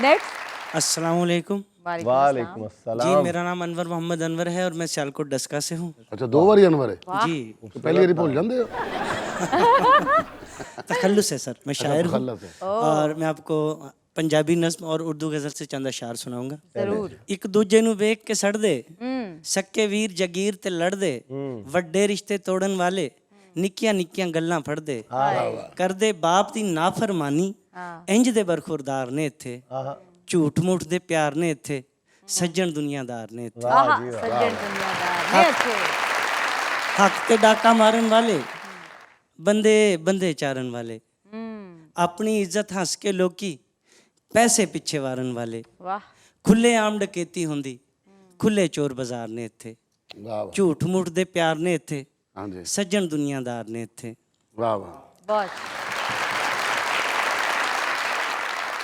नेक्स्ट। अस्सलाम वालेकुम। वालेकुम अस्सलाम। जी, मेरा नाम अनवर मोहम्मद अनवर है और मैं सियालकोट डस्का से हूँ। अच्छा, 2 बार अनवर है जी, तो पहली बार भूल जाते हो। तखल्लुस है सर, मैं शायर हूँ और मैं आपको पंजाबी नज़्म और उर्दू गज़ल से चंद अशार सुनाऊंगा। जरूर। एक दूजे नू वेख के सड़ दे, सक्के वीर जगीर ते लड़ दे, वड्डे रिश्ते तोड़न वाले निक्कियां निक्कियां गल्लां फड़ दे, कर दे बाप दी नाफरमानी, इंज दे बरखुरदार ने इत्थे, झूठ मूठ दे प्यार ने इत्थे, सज्जन दुनियादार ने इत्थे। सज्जन दुनियादार ने अच्छे। हक ते डाका मारन वाले, बंदे बंदे चारन वाले, अपनी इज्जत हंस के लोकी पैसे पिछे वारन वाले, वाह। खुले आम डकैती होंदी, खुले चोर बाजार ने इत्थे, झूठ मूठ दे प्यार ने इत्थे, हाँ जी, सज्जन दुनियादार ने इत्थे। वाह वाह। बहुत।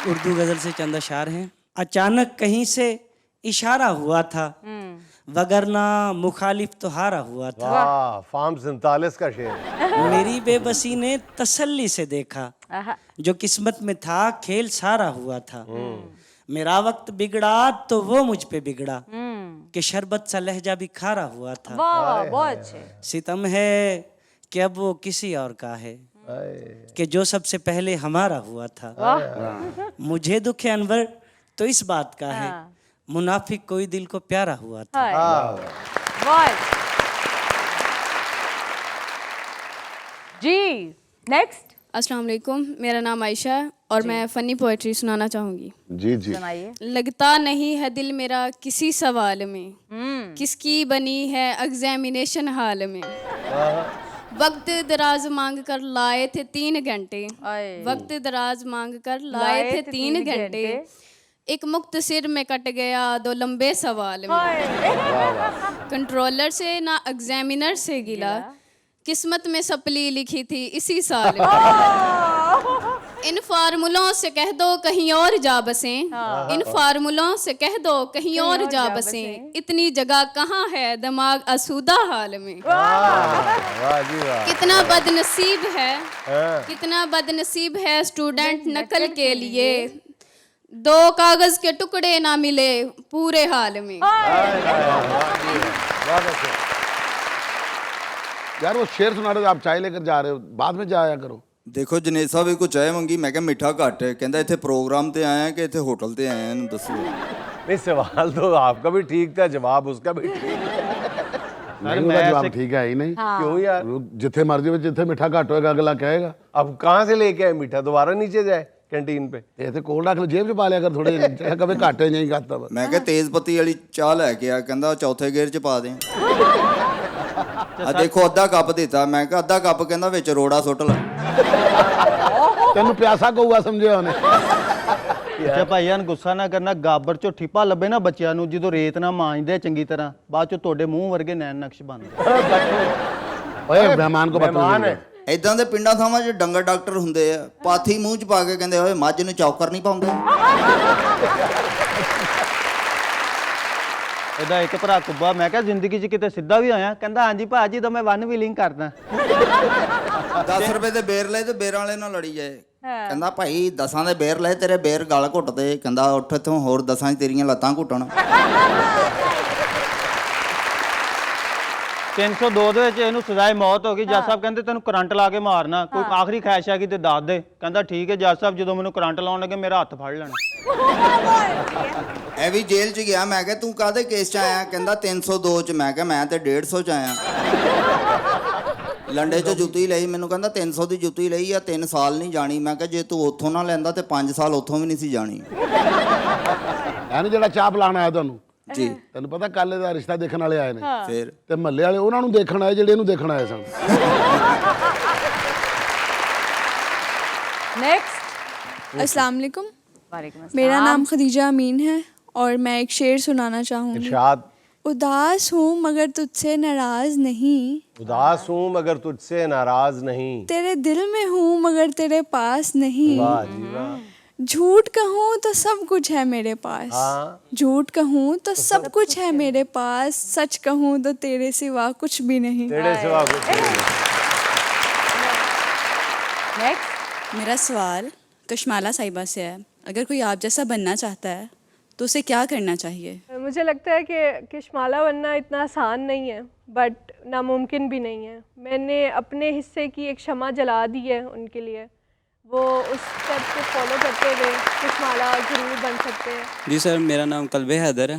उर्दू गजल से चंद अशार हैं। अचानक कहीं से इशारा हुआ था, वगरना मुखालिफ तो हारा हुआ था। वाह, फार्म 47 का शेर। मेरी बेबसी ने तसल्ली से देखा, जो किस्मत में था खेल सारा हुआ था। मेरा वक्त बिगड़ा तो वो मुझ पे बिगड़ा कि शरबत सा लहजा भी खारा हुआ था। वाह बहुत अच्छे। सितम है कि अब वो किसी और का है कि जो सबसे पहले हमारा हुआ था। मुझे दुख है अनवर तो इस बात का है, मुनाफिक कोई दिल को प्यारा हुआ था। वाह जी। नेक्स्ट। अस्सलाम वालेकुम, मेरा नाम आयशा है और मैं फ़नी पोएट्री सुनाना चाहूँगी। जी जी सुनाइए। लगता नहीं है दिल मेरा किसी सवाल में, किसकी बनी है एग्जामिनेशन हाल में। वक्त दराज मांग कर लाए थे 3 घंटे, वक्त दराज मांग कर लाए थे 3 घंटे, एक मुख्तसिर में कट गया 2 लंबे सवाल में। कंट्रोलर से ना एग्जामिनर से गिला, किस्मत में सपली लिखी थी इसी साल में। इन फार्मूलों से कह दो कहीं और जा बसें, इन फार्मूलों से कह दो कहीं और जा बसें, इतनी जगह कहाँ है दिमाग आसूदा हाल में। कितना बदनसीब है, कितना बदनसीब है स्टूडेंट नकल के लिए, 2 कागज के टुकड़े ना मिले पूरे हाल में। यार वो शेर सुना रहे हो, आप चाय लेकर जा रहे हो, बाद में जाया करो। देखो जनेत साहब एक को चाय मंगी, मैं क्या मिठा घट है, कहता इतने प्रोग्राम ते आए हैं कि इतने होटल ते आए हैं, इन्हें दसो। नहीं सवाल तो आपका भी ठीक था, जवाब उसका भी ठीक नहीं ਉਹਦਾ ਜਵਾਬ ठीक है ही नहीं। क्यों यार? जिथे मर्जी में जिथे मिठा घट होएगा अगला कहेगा। अब कहाँ से लेके आए मीठा, दोबारा नीचे जाए कैंटीन पे। इतने कोल रख लो, जेब च पा लिया कर थोड़े ਜਿਹੇ, कभी घट नहीं खाता। मैं क्या तेज पत्ती वाली चाह लैके आ, कहता चौथे गेर च पा दें। आ देखो अद्धा कप दिता, मैं क्या अद्धा कप, कहता विच रोड़ा सुट ला। तेन प्यासा कौआ समझे ਉਹਨੇ। ਅੱਛਾ ਭਾਈਆਂ ਗੁੱਸਾ ਨਾ ਕਰਨਾ, ਗਾਬਰ ਚੋਂ ਠਿੱਪਾ ਲੱਭੇ ਨਾ ਬੱਚਿਆਂ ਨੂੰ, ਜਦੋਂ ਰੇਤ ਨਾ ਮਾਂਜਦੇ ਚੰਗੀ ਤਰ੍ਹਾਂ, ਬਾਅਦ ਚੋਂ ਤੁਹਾਡੇ ਮੂੰਹ ਵਰਗੇ ਨੈਣ ਨਕਸ਼ ਬਣਦੇ। ਓਏ ਮਹਿਮਾਨ ਕੋ मेहमान है। ਇਦਾਂ ਦੇ ਪਿੰਡਾਂ ਥਾਵਾਂ 'ਚ ਡੰਗਰ ਡਾਕਟਰ ਹੁੰਦੇ ਆ, ਪਾਥੀ ਮੂੰਹ 'ਚ ਪਾ ਕੇ ਕਹਿੰਦੇ ਓਏ ਮੱਝ ਨੂੰ ਚੌਕਰ ਨਹੀਂ ਪਾਉਂਦੇ। ਇਹਦਾ ਇੱਕ ਭਰਾ ਕੁੱਬਾ, ਮੈਂ ਕਿਹਾ ਜ਼ਿੰਦਗੀ 'ਚ ਕਿਤੇ ਸਿੱਧਾ ਵੀ ਹੋਇਆ, ਕਹਿੰਦਾ ਹਾਂਜੀ ਭਾਜੀ ਤਾਂ ਮੈਂ 1 ਵੀਲਿੰਗ ਕਰਦਾ। 10 ਰੁਪਏ ਦੇ ਬੇਰ ਲਏ ਤੇ ਬੇਰਾਂ ਵਾਲੇ ਨਾਲ ਲੜੀ ਜਾਏ, ਕਹਿੰਦਾ ਭਾਈ 10 ਦੇ ਬੇਰ ਲਏ, ਤੇਰੇ ਬੇਰ ਗਲ ਘੁੱਟਦੇ, ਕਹਿੰਦਾ ਉੱਠ ਇੱਥੋਂ, ਹੋਰ 10 'ਚ ਤੇਰੀਆਂ ਲੱਤਾਂ ਘੁੱਟਣ। 302 ਦੇ ਵਿੱਚ ਇਹਨੂੰ ਸਜ਼ਾਏ ਮੌਤ ਹੋ ਗਈ। ਜੱਜ ਸਾਹਿਬ ਕਹਿੰਦੇ ਤੈਨੂੰ ਕਰੰਟ ਲਾ ਕੇ ਮਾਰਨਾ, ਕੋਈ ਆਖਰੀ ਖੈਸ਼ ਹੈਗੀ ਤੇ ਦੱਸ ਦੇ। ਕਹਿੰਦਾ ਠੀਕ ਹੈ ਜੱਜ ਸਾਹਿਬ, ਜਦੋਂ ਮੈਨੂੰ ਕਰੰਟ ਲਾਉਣ ਲੱਗੇ ਮੇਰਾ ਹੱਥ ਫੜ ਲੈਣਾ। ਇਹ ਵੀ ਜੇਲ੍ਹ 'ਚ ਗਿਆ, ਮੈਂ ਕਿਹਾ ਤੂੰ ਕਾਹਦੇ ਕੇਸ 'ਚ ਆਇਆ, ਕਹਿੰਦਾ 302 'ਚ, ਮੈਂ ਕਿਹਾ ਮੈਂ ਤੇ 150 'ਚ ਆਇਆ। ਲੰਡੇ 'ਚ ਜੁੱਤੀ ਲਈ, ਮੈਨੂੰ ਕਹਿੰਦਾ 300 ਦੀ ਜੁੱਤੀ ਲਈ ਆ, 3 ਸਾਲ ਨਹੀਂ ਜਾਣੀ। ਮੈਂ ਕਿਹਾ ਜੇ ਤੂੰ ਉੱਥੋਂ ਨਾ ਲੈਂਦਾ ਤੇ 5 ਸਾਲ ਉੱਥੋਂ ਵੀ ਨਹੀਂ ਸੀ ਜਾਣੀ। ਐਨ ਜਿਹੜਾ ਚਾਹ ਪਿਲਾਣ ਆਇਆ ਤੁਹਾਨੂੰ ਜੀ, ਤੈਨੂੰ ਪਤਾ ਕੱਲ ਇਹਦਾ ਰਿਸ਼ਤਾ ਦੇਖਣ ਵਾਲੇ ਆਏ ਨੇ, ਫਿਰ ਤੇ ਮਹੱਲੇ ਵਾਲੇ ਉਹਨਾਂ ਨੂੰ ਦੇਖਣ ਆਏ ਜਿਹੜੇ ਇਹਨੂੰ ਦੇਖਣ ਆਏ ਸਨ। नेक्स्ट। अस्सलाम वालेकुम, वालेकुम अस्सलाम। मेरा नाम खदीजा अमीन है और मैं एक शेर सुनाना चाहूँगी। इरशाद। उदास हूँ मगर तुझसे नाराज नहीं, उदास हूँ मगर तुझसे नाराज नहीं, तेरे दिल में हूँ मगर तेरे पास नहीं। वाह जी वाह। झूठ कहूँ तो सब कुछ है मेरे पास, झूठ कहूँ तो सब कुछ है मेरे पास, सच कहूँ तो तेरे सिवा कुछ भी नहीं। तेरे सिवा कुछ नहीं। नेक्स्ट। मेरा सवाल कशमाला साहिबा से है, अगर कोई आप जैसा बनना चाहता है तो उसे क्या करना चाहिए? मुझे लगता है कि किश्माला बनना इतना आसान नहीं है, बट नामुमकिन भी नहीं है। मैंने अपने हिस्से की एक शमा जला दी है उनके लिए, वो उस स्टेप को फॉलो करते हुए किश्माला ज़रूर बन सकते हैं। जी सर, मेरा नाम कल्बे हैदर है।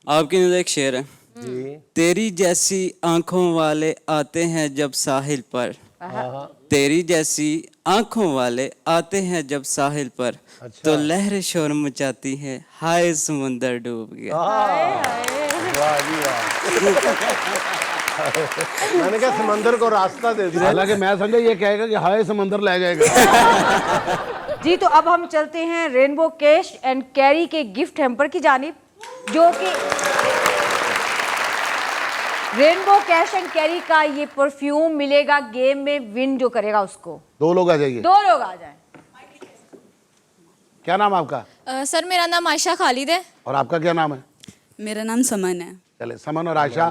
आपकी नज़र एक शेर है जी। तेरी जैसी आंखों वाले आते हैं जब साहिल पर, तेरी जैसी आंखों वाले आते हैं जब साहिल पर, तो लहरें शोर मचाती है, हाय समुंदर डूब गया। वाह जी वाह। मैंने कहा समंदर को रास्ता दे दिया, हालांकि मैं समझा ये कहेगा कि हाय समंदर ले जाएगा। जी तो अब हम चलते हैं रेनबो कैश एंड कैरी के गिफ्ट हैम्पर की जानिब, जो कि रेनबो कैश एंड कैरी का ये परफ्यूम मिलेगा गेम में, विन जो करेगा उसको। 2 लोग आ जाइए। 2 लोग आ जाएं। क्या नाम आपका? सर मेरा नाम आयशा खालिद है। और आपका क्या नाम है? मेरा नाम समन है। चले, समन और आयशा,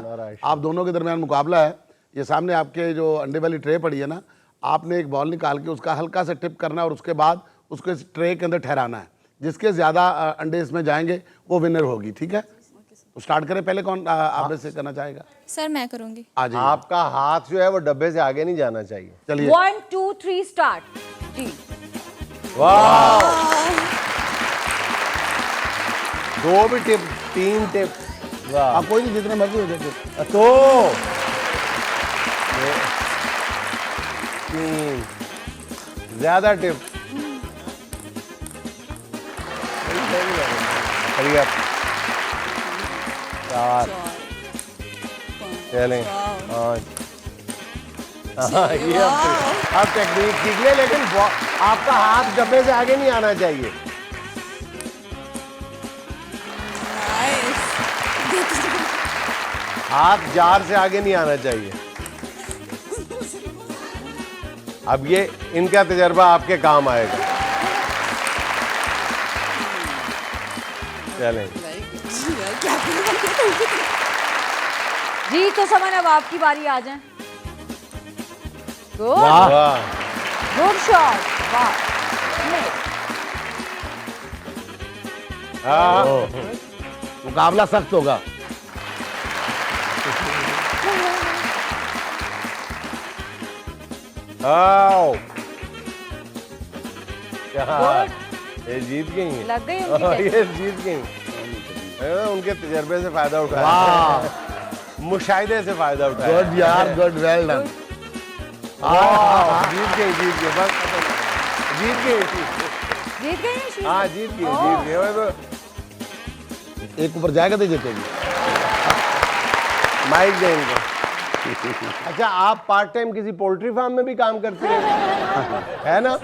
आप दोनों के दरमियान मुकाबला है। ये सामने आपके जो अंडे वाली ट्रे पड़ी है ना, आपने एक बॉल निकाल के उसका हल्का सा टिप करना है और उसके बाद उसको इस ट्रे के अंदर ठहराना है। जिसके ज़्यादा अंडे इसमें जाएंगे वो विनर होगी, ठीक है? तो स्टार्ट करें, पहले कौन आप में से करना चाहेगा? सर मैं करूंगी। आ जाइए। आपका हाथ जो है वो डब्बे से आगे नहीं जाना चाहिए। चलिए 1 2 3 स्टार्ट जी। वाह, 2 भी टिप, 3 टिप। वाह, आप कोई नहीं, जितने मर्जी हो जाए। तो 3 ज्यादा टिप। Hurry up. 4 चलें 5। ये अब टेक्निक सीख ले, लेकिन आपका हाथ डब्बे से आगे नहीं आना चाहिए। हाथ जार से आगे नहीं आना चाहिए। अब ये इनका तजर्बा आपके काम आएगा। चलें जी, तो समन अब आपकी बारी, आ जाए। गुड वाह, गुड शॉट, वाह। मुकाबला सख्त होगा। आओ, क्या ये जीत गई हैं? लग गई उनकी ये जीत गई। उनके तजर्बे से फायदा उठाया, मुशाहिदे से फायदा उठाया। गुड यार, गुड, वेल डन। जीत गई बस, जीत गई। जीत गई। हाँ जीत गई। एक ऊपर जाएगा तो जीतेगी। माइक देंगे। अच्छा, आप पार्ट टाइम किसी पोल्ट्री फार्म में भी काम करते हैं, है ना?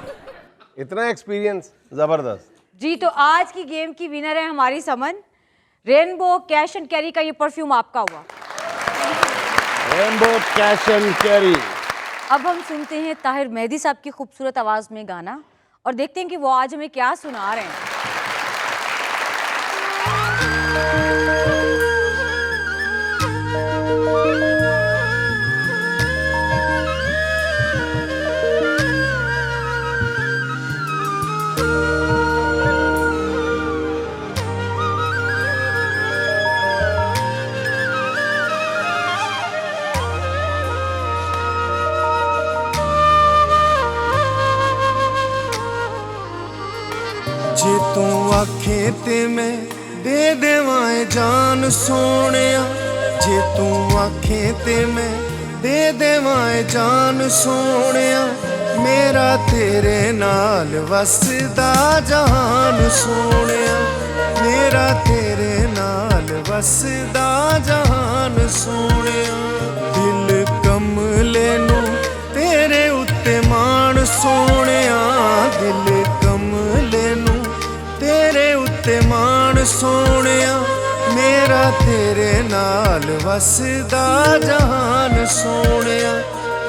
इतना एक्सपीरियंस, जबरदस्त। जी, तो आज की गेम की विनर है हमारी समन। रेनबो कैश एंड कैरी का ये परफ्यूम आपका हुआ। Rainbow cash and carry. अब हम सुनते हैं ताहिर मेहदी साहब की खूबसूरत आवाज में गाना, और देखते हैं कि वो आज हमें क्या सुना रहे हैं। जे तू आखे ते मैं दे देवां जान सोनिया, जे तू आखे ते मैं दे देवां जान सोनिया, मेरा तेरे नाल वसदा जहान सोनिया, मेरा तेरे नाल वसदा जहान सोनिया। दिल कमले नू तेरे उत्ते मान सोनिया, दिल कमले नू तेरे उत्ते मान सोनिया, मेरा तेरे नाल वसदा जहान सोनिया,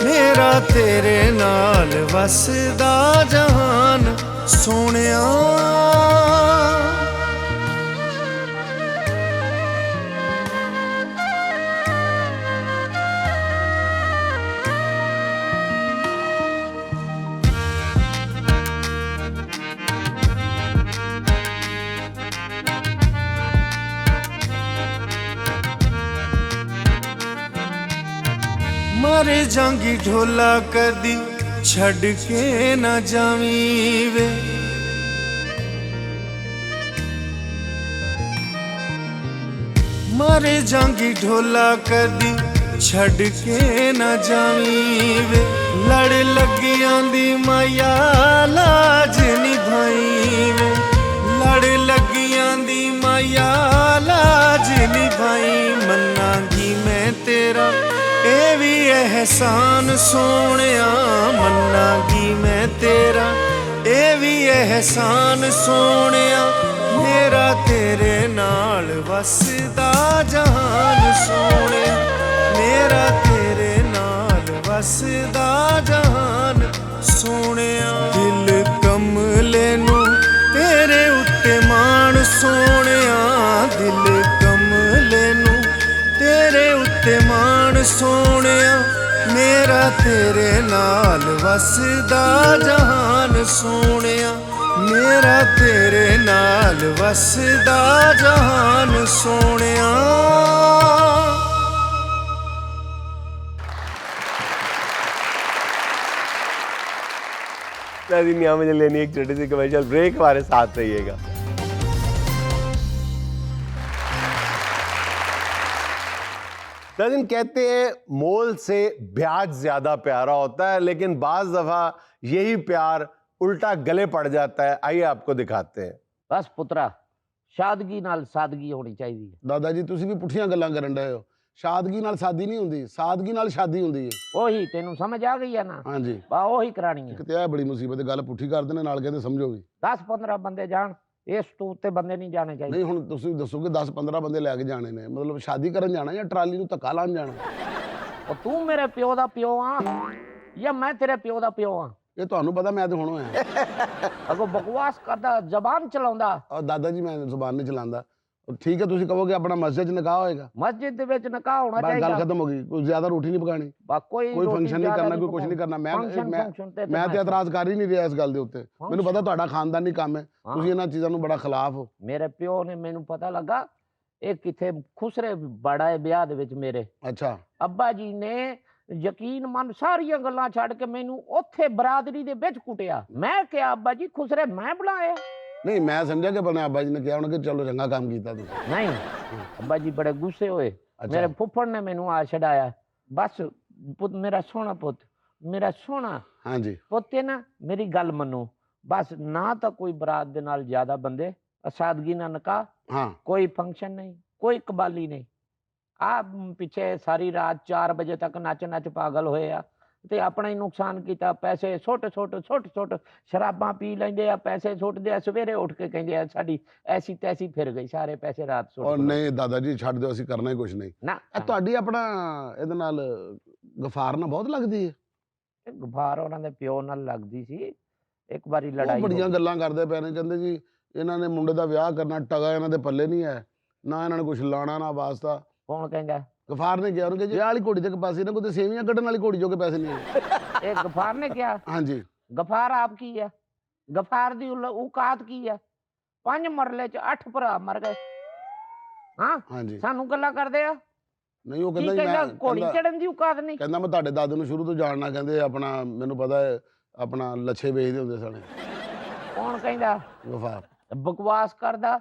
मेरा तेरे नाल वसदा जहान सोनिया। मर जांगी ढोला कदी छड़ के न जावी वे, मर जांगी ढोला कदी छड़ के न जावी वे, लड़ लगियां दी माया लाज निभाई वे, लड़ लगियां दी माया लाज निभाई। मन्नांगी मैं तेरा ए भी एहसान सोनिया, मन्नांगी मैं तेरा ए भी एहसान सोनिया, मेरा तेरे नाल वसदा जहान सोनिया, मेरा तेरे नाल वसदा जहान सोनिया। दिल कमले नू तेरे उत्ते मान सोनिया, दिल कमले नू तेरे उत्ते मान सोनिया, मेरा तेरे नाल वसदा जहान सोनिया, मेरा तेरे नाल वसदा जहान सोनिया। नाज़रीन, यहाँ मुझे लेनी एक छोटी सी कमर्शियल ब्रेक, हमारे साथ रहिएगा। नाज़रीन, कहते हैं मोल से ब्याज ज्यादा प्यारा होता है, लेकिन बाज दफा यही प्यार उल्टा गले पड़ जाता है। आइए आपको दिखाते हैं। बस पुत्रा, सादगी नाल सादगी होनी चाहिए। ਦਾਦਾ ਜੀ ਤੁਸੀਂ ਵੀ ਪੁੱਠੀਆਂ ਗੱਲਾਂ ਕਰਨ ਡਏ ਹੋ। ਸਾਦਗੀ ਨਾਲ ਸਾਦੀ ਨਹੀਂ ਹੁੰਦੀ, ਸਾਦਗੀ ਨਾਲ ਸ਼ਾਦੀ ਹੁੰਦੀ ਹੈ। ਉਹੀ ਤੈਨੂੰ ਸਮਝ ਆ ਗਈ ਹੈ ਨਾ? ਹਾਂਜੀ, ਬਾ ਉਹੀ ਕਰਾਣੀ ਹੈ। ਕਿਤੇ ਇਹ ਬੜੀ ਮੁਸੀਬਤ ਹੈ, ਗੱਲ ਪੁੱਠੀ ਕਰਦੇ ਨੇ ਨਾਲ ਕਹਿੰਦੇ ਸਮਝੋ ਵੀ। 10-15 ਬੰਦੇ ਜਾਣ, ਇਸ ਤੋਂ ਉੱਤੇ ਬੰਦੇ ਨਹੀਂ ਜਾਣੇ ਚਾਹੀਦੇ। ਨਹੀਂ ਹੁਣ ਤੁਸੀਂ ਦੱਸੋਗੇ 10-15 ਬੰਦੇ ਲੈ ਕੇ ਜਾਣੇ ਨੇ, ਮਤਲਬ ਸ਼ਾਦੀ ਕਰਨ ਜਾਣਾ ਜਾਂ ਟਰਾਲੀ ਨੂੰ ਧੱਕਾ ਲਾਉਣ ਜਾਣਾ? ਉਹ ਤੂੰ ਮੇਰੇ ਪਿਓ ਦਾ ਪਿਓ ਆ ਜਾਂ ਮੈਂ ਤੇਰੇ ਪਿਓ ਦਾ ਪਿਓ ਆ? ਇਹ ਤੁਹਾਨੂੰ ਪਤਾ, ਮੈਂ ਤੇ ਹੁਣ ਹੋਇਆ। ਅਗੋ ਬਕਵਾਸ ਕਰਦਾ, ਜ਼ਬਾਨ ਚਲਾਉਂਦਾ। ਦਾਦਾ ਜੀ ਮੈਂ ਜ਼ੁਬਾਨ ਨਹੀਂ ਚਲਾਉਂਦਾ। ਠੀਕ ਹੈ, ਤੁਸੀਂ ਕਹੋਗੇ ਆਪਣਾ ਮਸਜਿਦ 'ਚ ਨਿਕਾਹ ਹੋਏਗਾ, ਮਸਜਿਦ ਦੇ ਵਿੱਚ ਨਿਕਾਹ ਹੋਣਾ ਬਸ ਚਾਹੀਦਾ। ਗੱਲ ਖਤਮ ਹੋ ਗਈ। ਕੋਈ ਜ਼ਿਆਦਾ ਰੋਟੀ ਨਹੀਂ ਪਕਾਣੀ, ਕੋਈ ਫੰਕਸ਼ਨ ਨਹੀਂ ਕਰਨਾ, ਕੋਈ ਕੁਝ ਨਹੀਂ ਕਰਨਾ। ਮੈਂ ਤੇ ਇਤਰਾਜ਼ ਕਰ ਹੀ ਨਹੀਂ ਰਿਹਾ ਇਸ ਗੱਲ ਦੇ ਉੱਤੇ। ਮੈਨੂੰ ਪਤਾ ਤੁਹਾਡਾ ਖਾਨਦਾਨੀ ਕੰਮ ਹੈ, ਤੁਸੀਂ ਇਹਨਾਂ ਚੀਜ਼ਾਂ ਨੂੰ ਬੜਾ ਖਿਲਾਫ ਹੋ। ਮੇਰੇ ਪਿਓ ਨੇ, ਮੈਨੂੰ ਪਤਾ ਲੱਗਾ ਇਹ ਕਿੱਥੇ ਖੁਸਰੇ ਬੜਾ ਹੈ ਵਿਆਹ ਦੇ ਵਿੱਚ ਮੇਰੇ। ਅੱਛਾ, ਅੱਬਾ ਜੀ ਨੇ ਯਕੀਨ ਮੰਨ ਸਾਰੀਆਂ ਗੱਲਾਂ ਛੱਡ ਕੇ ਮੈਨੂੰ ਉੱਥੇ ਬਰਾਦਰੀ ਦੇ ਵਿੱਚ ਕੁੱਟਿਆ। ਮੈਂ ਕਿਹਾ ਅੱਬਾ ਜੀ ਖੁਸਰੇ ਮੈਂ ਬਣਾਇਆ? ਨਹੀਂ, ਮੈਂ ਸਮਝਿਆ ਕਿ ਬਣਾ ਅੱਬਾ ਜੀ ਨੇ ਕਿਹਾ ਹੋਣਾ ਕਿ ਚਲੋ ਚੰਗਾ ਕੰਮ ਕੀਤਾ ਤੁਸੀਂ। ਨਹੀਂ, ਅੱਬਾ ਜੀ ਬੜੇ ਗੁੱਸੇ ਹੋਏ। ਮੇਰੇ ਫੁੱਫੜ ਨੇ ਮੈਨੂੰ ਆ ਛਡਾਇਆ। ਬਸ ਪੁੱਤ, ਮੇਰਾ ਸੋਹਣਾ ਪੁੱਤ, ਮੇਰਾ ਸੋਹਣਾ ਹਾਂਜੀ ਪੁੱਤ ਨਾ, ਮੇਰੀ ਗੱਲ ਮੰਨੋ। ਬਸ ਨਾ ਤਾਂ ਕੋਈ ਬਰਾਤ ਦੇ ਨਾਲ ਜ਼ਿਆਦਾ ਬੰਦੇ, ਸਾਦਗੀ ਨਾਲ ਨਿਕਾਹ, ਹਾਂ, ਕੋਈ ਫੰਕਸ਼ਨ ਨਹੀਂ, ਕੋਈ ਕਬਾਲੀ ਨਹੀਂ। ਆ ਪਿੱਛੇ ਸਾਰੀ ਰਾਤ 4 ਵਜੇ ਤੱਕ ਨੱਚ ਪਾਗਲ ਹੋਏ ਆ ਤੇ ਆਪਣਾ ਹੀ ਨੁਕਸਾਨ ਕੀਤਾ। ਪੈਸੇ ਸੁੱਟ ਸ਼ਰਾਬਾਂ ਪੀ ਲੈਂਦੇ ਆ, ਪੈਸੇ ਸੁੱਟਦੇ ਆ, ਸਵੇਰੇ ਉੱਠ ਕੇ ਕਹਿੰਦੇ ਆ ਸਾਡੀ ਐਸੀ ਤੈਸੀ ਫਿਰ ਗਈ, ਸਾਰੇ ਪੈਸੇ ਰਾਤ ਸੁੱਟ। ਉਹ ਨਹੀਂ ਦਾਦਾ ਜੀ, ਛੱਡ ਦਿਓ, ਅਸੀਂ ਕਰਨਾ ਹੀ ਕੁਝ ਨਹੀਂ। ਨਾ ਤੁਹਾਡੀ ਆਪਣਾ ਇਹਦੇ ਨਾਲ ਗਫਾਰ ਨਾਲ ਬਹੁਤ ਲੱਗਦੀ ਹੈ। ਗਫਾਰ ਉਹਨਾਂ ਦੇ ਪਿਓ ਨਾਲ ਲੱਗਦੀ ਸੀ। ਇੱਕ ਵਾਰੀ ਲੜਾਈ, ਬੜੀਆਂ ਗੱਲਾਂ ਕਰਦੇ ਪਏ ਨੇ, ਕਹਿੰਦੇ ਜੀ ਇਹਨਾਂ ਨੇ ਮੁੰਡੇ ਦਾ ਵਿਆਹ ਕਰਨਾ, ਟਗਾ ਇਹਨਾਂ ਦੇ ਪੱਲੇ ਨਹੀਂ ਹੈ, ਨਾ ਇਹਨਾਂ ਨੇ ਕੁਝ ਲਾਣਾ ਨਾ ਵਾਸਤਾ। ਕੌਣ ਕਹਿੰਦਾ? ਗਫਾਰ ਨੇ ਕਿਹਾ ਉਹਨੇ, ਵਿਆਹ ਵਾਲੀ ਘੋੜੀ ਤੇ ਪੈਸੇ ਨੇ, ਕੋਈ ਸੇਵੀਆਂ ਕੱਢਣ ਵਾਲੀ ਘੋੜੀ ਜੋ ਕੇ ਪੈਸੇ ਨਹੀਂ ਹੈ। ਇਹ ਗਫਾਰ ਨੇ ਕਿਹਾ? ਹਾਂਜੀ। ਗਫਾਰ ਆਪ ਕੀ ਹੈ? ਗਫਾਰ ਦੀ ਔਕਾਤ ਕੀ ਹੈ? 5 ਮਰਲੇ ਚ 8 ਭਰਾ ਮਰ ਗਏ। ਹਾਂ ਹਾਂਜੀ, ਸਾਨੂੰ ਗੱਲਾਂ ਕਰਦੇ ਆ। ਨਹੀਂ, ਉਹ ਕਹਿੰਦਾ ਘੋੜੀ ਚੜਨ ਦੀ ਔਕਾਤ ਨਹੀਂ। ਕਹਿੰਦਾ ਮੈਂ ਤੁਹਾਡੇ ਦਾਦੇ ਨੂੰ ਸ਼ੁਰੂ ਤੋਂ ਜਾਣਨਾ, ਕਹਿੰਦੇ ਆਪਣਾ ਮੈਨੂੰ ਪਤਾ ਹੈ ਆਪਣਾ ਲੱਛੇ ਵੇਚਦੇ ਹੁੰਦੇ ਸਨ। ਕੌਣ ਕਹਿੰਦਾ? ਗਫਾਰ ਬਕਵਾਸ ਕਰਦਾ।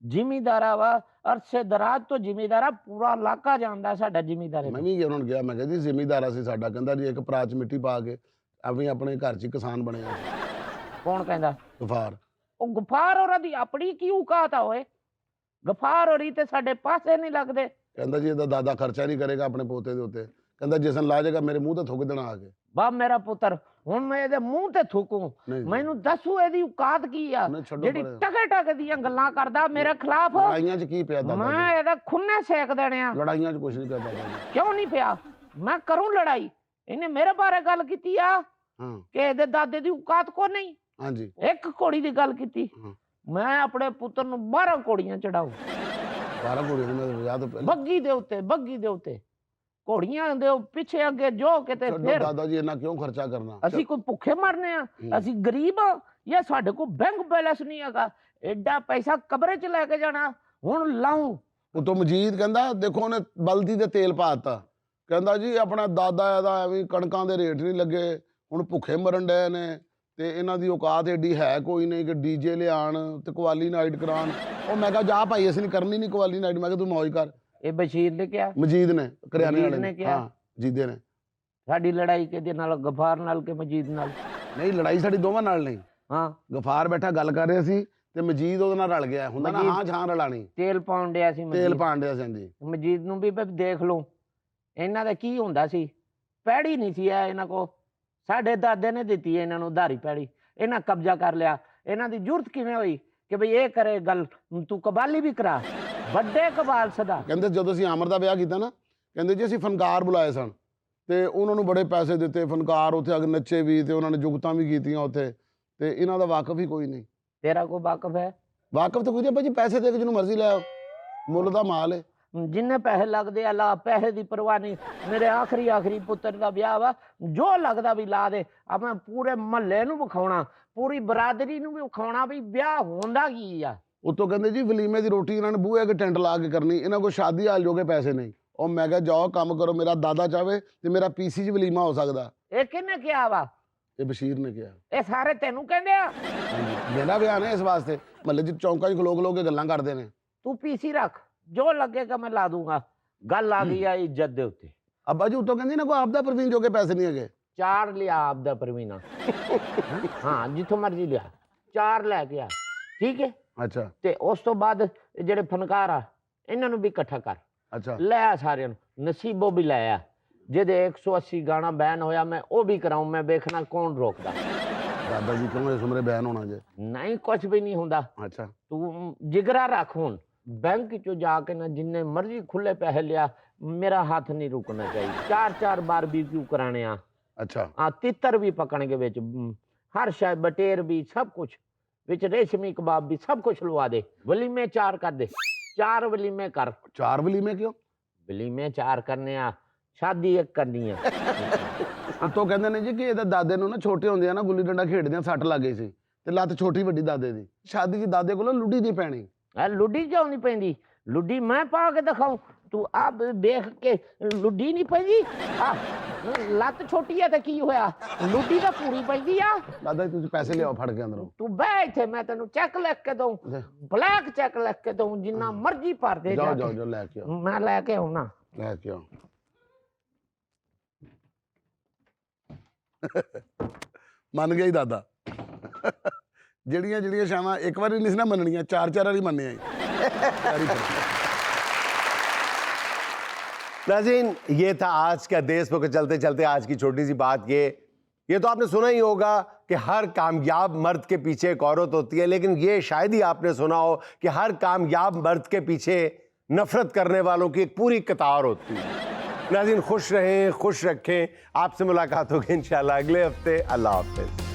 ਜ਼ਿਮੀਦਾਰਾ ਵਾ, ਅਰਸੇ ਦਰਾਜ ਤੋਂ ਜ਼ਿਮੀਦਾਰਾ, ਪੂਰਾ ਇਲਾਕਾ ਜਾਣਦਾ ਸਾਡਾ ਜ਼ਿਮੀਦਾਰ। ਮੈਂ ਵੀ ਉਹਨਾਂ ਨੂੰ ਕਿਹਾ, ਮੈਂ ਕਿਹਾ ਜੀ ਜ਼ਿਮੀਦਾਰਾ ਸੀ ਸਾਡਾ। ਕਹਿੰਦਾ ਜੀ ਇੱਕ ਪਰਾਤ 'ਚ ਮਿੱਟੀ ਪਾ ਕੇ ਐਵੇਂ ਆਪਣੇ ਘਰ 'ਚ ਕਿਸਾਨ ਬਣੇ ਆ। ਕੌਣ ਕਹਿੰਦਾ? ਗਫਾਰ। ਉਹ ਗਫਾਰ ਹੋਰਾਂ ਦੀ ਆਪਣੀ ਕੀ ਔਕਾਤ ਆ ਓਏ? ਗਫਾਰ ਹੋਰੀ ਤੇ ਸਾਡੇ ਪਾਸੇ ਨਹੀਂ ਲੱਗਦੇ। ਕਹਿੰਦਾ ਜੀ ਇਹਦਾ ਦਾਦਾ ਖਰਚਾ ਨਹੀਂ ਕਰੇਗਾ ਆਪਣੇ ਪੋਤੇ ਦੇ ਉੱਤੇ। ਕਹਿੰਦਾ ਜਿਸਨ ਲਾ ਜਾਏਗਾ ਮੇਰੇ ਮੂੰਹ ਤੇ ਥੁੱਕ ਦੇਣਾ ਆ ਕੇ। ਬਾ ਮੇਰਾ ਪੁੱਤਰ, ਹੁਣ ਮੈਂ ਇਹਦੇ ਮੂੰਹ ਤੇ ਥੁੱਕੂ? ਮੈਨੂੰ ਦੱਸੋ ਇਹਦੀ ਔਕਾਤ ਕੀ ਆ ਜਿਹੜੀ ਟਕੇ ਦੀਆਂ ਗੱਲਾਂ ਕਰਦਾ ਮੇਰੇ ਖਿਲਾਫ? ਲੜਾਈਆਂ 'ਚ ਕੀ ਪਿਆ ਦਾਦਾ? ਮੈਂ ਇਹਦਾ ਖੁੰਨੇ ਸੇਕ ਦੇਣੇ ਆ। ਲੜਾਈਆਂ 'ਚ ਕੁਝ ਨਹੀਂ ਪਿਆ ਦਾਦਾ। ਕਿਉਂ ਨਹੀਂ ਪਿਆ? ਮੈਂ ਕਰੂੰ ਲੜਾਈ। ਇਹਨੇ ਮੇਰੇ ਬਾਰੇ ਗੱਲ ਕੀਤੀ ਆ ਕਿ ਇਹਦੇ ਦਾਦੇ ਦੀ ਔਕਾਤ ਕੋ ਨਹੀਂ। ਹਾਂਜੀ, ਇੱਕ ਘੋੜੀ ਦੀ ਗੱਲ ਕੀਤੀ। ਮੈਂ ਆਪਣੇ ਪੁੱਤਰ ਨੂੰ 12 ਘੋੜੀਆਂ ਚੜਾਉ। 12 ਘੋੜੀਆਂ ਦੇ ਵਿਆਹ ਤੋਂ ਪਹਿਲਾਂ ਬੱਗੀ ਦੇ ਉੱਤੇ ਘੋੜੀਆਂ ਦੇ ਪਿੱਛੇ ਅੱਗੇ ਜੋ ਕਿਤੇ ਫਿਰ। ਦਾਦਾ ਜੀ ਇਹਨਾਂ ਕਿਉਂ ਖਰਚਾ ਕਰਨਾ? ਅਸੀਂ ਕੋਈ ਭੁੱਖੇ ਮਰਨੇ ਆ? ਅਸੀਂ ਗਰੀਬ ਆ ਜਾਂ ਸਾਡੇ ਕੋਲ ਬੈਂਕ ਬੈਲੈਂਸ ਨਹੀਂ ਹੈਗਾ? ਐਡਾ ਪੈਸਾ ਕਬਰੇ 'ਚ ਲੈ ਕੇ ਜਾਣਾ ਹੁਣ ਲਾਉਂ? ਉਤੋਂ ਮਜੀਦ ਕਹਿੰਦਾ ਦੇਖੋ ਉਹਨੇ ਬਲਦੀ ਦੇ ਤੇਲ ਪਾਤਾ। ਕਹਿੰਦਾ ਜੀ ਆਪਣਾ ਦਾਦਾ ਇਹਦਾ ਐਵੇਂ ਕਣਕਾਂ ਦੇ ਰੇਟ ਨਹੀਂ ਲੱਗੇ, ਹੁਣ ਭੁੱਖੇ ਮਰਨ ਡਏ ਨੇ ਤੇ ਇਹਨਾਂ ਦੀ ਔਕਾਤ ਏਡੀ ਹੈ ਕੋਈ ਨਹੀਂ ਕਿ ਡੀਜੇ ਲਿਆਣ ਤੇ ਕਵਾਲੀ ਨਾਈਟ ਕਰਾਉਣ। ਉਹ ਮੈਂ ਕਿਹਾ ਜਾ ਭਾਈ ਅਸੀਂ ਕਰਨੀ ਨਹੀਂ ਕਵਾਲੀ ਨਾਈਟ। ਮੈਂ ਕਿਹਾ ਤੂੰ ਮौज ਕਰ। ਇਹ ਬਸ਼ੀਰ ਨੇ ਕਿਹਾ? ਮਜੀਦ ਨੇ, ਕਰਿਆਨੇ ਵਾਲੇ ਨੇ। ਹਾਂ, ਜੀਦੇ ਨੇ। ਸਾਡੀ ਲੜਾਈ ਕਿਹਦੇ ਨਾਲ? ਗਫਾਰ ਨਾਲ ਕਿ ਮਜੀਦ ਨਾਲ? ਨਹੀਂ, ਲੜਾਈ ਸਾਡੀ ਦੋਵਾਂ ਨਾਲ ਨਹੀਂ। ਹਾਂ, ਗਫਾਰ ਬੈਠਾ ਗੱਲ ਕਰ ਰਿਹਾ ਸੀ ਤੇ ਮਜੀਦ ਉਹਦੇ ਨਾਲ ਰਲ ਗਿਆ ਹੁੰਦਾ ਨਾ। ਹਾਂ ਛਾਂ ਰਲਾਣੀ, ਤੇਲ ਪਾਉਣ ਡਿਆ ਸੀ। ਤੇਲ ਪਾਉਣ ਡਿਆ ਸੀ ਜੀ। ਮਜੀਦ ਨੂੰ ਵੀ ਦੇਖ ਲਓ ਇਹਨਾਂ ਦਾ ਕੀ ਹੁੰਦਾ ਸੀ। ਪੈੜੀ ਨਹੀਂ ਸੀ ਇਹਨਾਂ ਕੋ, ਸਾਡੇ ਦਾਦੇ ਨੇ ਦਿੱਤੀ ਇਹਨਾਂ ਨੂੰ ਉਧਾਰੀ ਪੈੜੀ। ਇਹਨਾਂ ਕਬਜ਼ਾ ਕਰ ਲਿਆ। ਇਹਨਾਂ ਦੀ ਜ਼ਰੂਰਤ ਕਿਵੇਂ ਹੋਈ ਕਿ ਬਈ ਇਹ ਕਰੇ ਗੱਲ? ਤੂੰ ਕਬਾਲੀ ਵੀ ਕਰਾ, ਵੱਡੇ ਕਬਾਲ ਸਦਾ। ਕਹਿੰਦੇ ਜਦੋਂ ਅਸੀਂ ਆਮਰ ਦਾ ਵਿਆਹ ਕੀਤਾ ਨਾ, ਕਹਿੰਦੇ ਜੀ ਅਸੀਂ ਫਨਕਾਰ ਬੁਲਾਏ ਸਨ ਤੇ ਉਹਨਾਂ ਨੂੰ ਬੜੇ ਪੈਸੇ ਦਿੱਤੇ। ਫਨਕਾਰ ਉੱਥੇ ਅਗ ਨੱਚੇ ਵੀ ਤੇ ਉਹਨਾਂ ਨੇ ਜੁਗਤਾਂ ਵੀ ਕੀਤੀਆਂ ਉੱਥੇ, ਤੇ ਇਹਨਾਂ ਦਾ ਵਾਕਫ ਹੀ ਕੋਈ ਨਹੀਂ। ਤੇਰਾ ਕੋਈ ਵਾਕਫ ਹੈ? ਵਾਕਫ ਤਾਂ ਕੋਈ ਨਹੀਂ ਭਾਜੀ, ਪੈਸੇ ਦੇ ਕੇ ਜਿਹਨੂੰ ਮਰਜ਼ੀ ਲੈ ਆਓ, ਮੁੱਲ ਦਾ ਮਾਲ ਹੈ। जिन्ने पैसे लगते आ ला, पैसे की परवाह नहीं। मेरे आखिरी पुत्र का ब्याह वा, जो लगता भी ला दे। अब मैं पूरे महल्ले नूं विखाउणा, पूरी बरादरी नूं भी विखाउणा भी ब्याह होंदा की आ। उतो कहते जी वलीमे की रोटी इन्होंने बूहे के टेंट ला के करनी, इन्होंने कोई शादी हाल जोगे पैसे नहीं। और मैं क्या जाओ काम करो, मेरा दादा चाहे तो मेरा पीसी च वलीमा हो सकता। ये किन्ने किया वा? ये बशीर ने किया। ये सारे तेनू कहंदे आ? मेरा बयान है इस वास्ते, महल्ले च चौंका च खलो के गल्लां करते हैं। तू पीसी रख, जो लगेगा मैं ला दूंगा। गल आ गई है इज्जत दे उत्ते। अब्बा जी उतो कहंदी ना कोई आपदा प्रवीण जोगे पैसे नहीं है। 4 लिया आपदा प्रवीणा। हाँ जिथों मर्जी लिया, 4 लैके आ, ठीक है। अच्छा ते उस तो बाद जेडे फनकार आ इन्हां नूं भी इकट्ठा कर। अच्छा ले आ सारे नसीबो भी ले आ। जेदे 180 गाना बैन होया मैं वो भी कराऊं, मैं देखना कौन रोकदा। दादा जी क्यों इस उम्र बैन होना जे? नहीं कुछ भी नहीं होंदा। अच्छा तू जिगरा रख हुन, बैंक चो जाके ना जिन्ने मर्जी खुले पैसे लिया, मेरा हाथ नहीं रुकना चाहिए। 4 बारबीक्यू कराने आ। अच्छा हाँ तितर भी पकड़ेंगे बिच, हर शायद बटेर भी, सब कुछ बिच, रेशमी कबाब भी, सब कुछ लवा दे। वलीमे 4 कर दे, 4 वलीमे कर। 4 वलीमे क्यों? वलीमे 4 करने आ, शादी 1 करनी है। तो कहते ने जी कि ਇਹਦੇ ਦਾਦੇ ਨੂੰ ਨਾ ਛੋਟੇ ਹੁੰਦੇ ਨਾ ਗੁੱਲੀ ਡੰਡਾ ਖੇਡਦੇ ਸੱਟ ਲੱਗ ਗਈ ਸੀ ਤੇ ਲੱਤ ਛੋਟੀ ਵੱਡੀ ਦਾਦੇ ਦੀ। ਸ਼ਾਦੀ 'ਚ ਦਾਦੇ ਕੋਲੋਂ ਲੁੱਡੀ ਨਹੀਂ ਪੈਣੀ। लुडी क्यों नहीं पैंदी? लुडी मैं पा के दिखाऊं? तू आप देख के लुडी नहीं पैंदी? लत छोटी है तो की होया, लुडी तो पूरी पैंदी आ। दादा जी तुझे पैसे लियाओ फड़ के अंदरों। तू बह इत्थे, मैं तेनू चेक लिख के दूं, ब्लैक चेक लिख के दूं, जिन्ना मर्जी भर दे। जाओ जाओ जाओ लेके आओ। मैं लेके आऊं ना, लेके आओ। मन गई दादा। ਜਿਹੜੀਆਂ ਸ਼ਾਮਾਂ ਇੱਕ ਵਾਰੀ ਨਹੀਂ ਸੀ ਨਾ ਮੰਨਣੀਆਂ, 4 ਵਾਰੀ ਮੰਨਿਆ। नाज़रीन ये था आज का देश पर चलते चलते आज की छोटी सी बात। ये तो आपने सुना ही होगा कि हर कामयाब मर्द के पीछे एक औरत होती है, लेकिन ये शायद ही आपने सुना हो कि हर कामयाब मर्द के पीछे नफरत करने वालों की एक पूरी कतार होती है। नाज़रीन खुश रहें, खुश रखें। आपसे मुलाकात होगी इंशाल्लाह अगले हफ्ते। अल्लाह हाफ़िज़।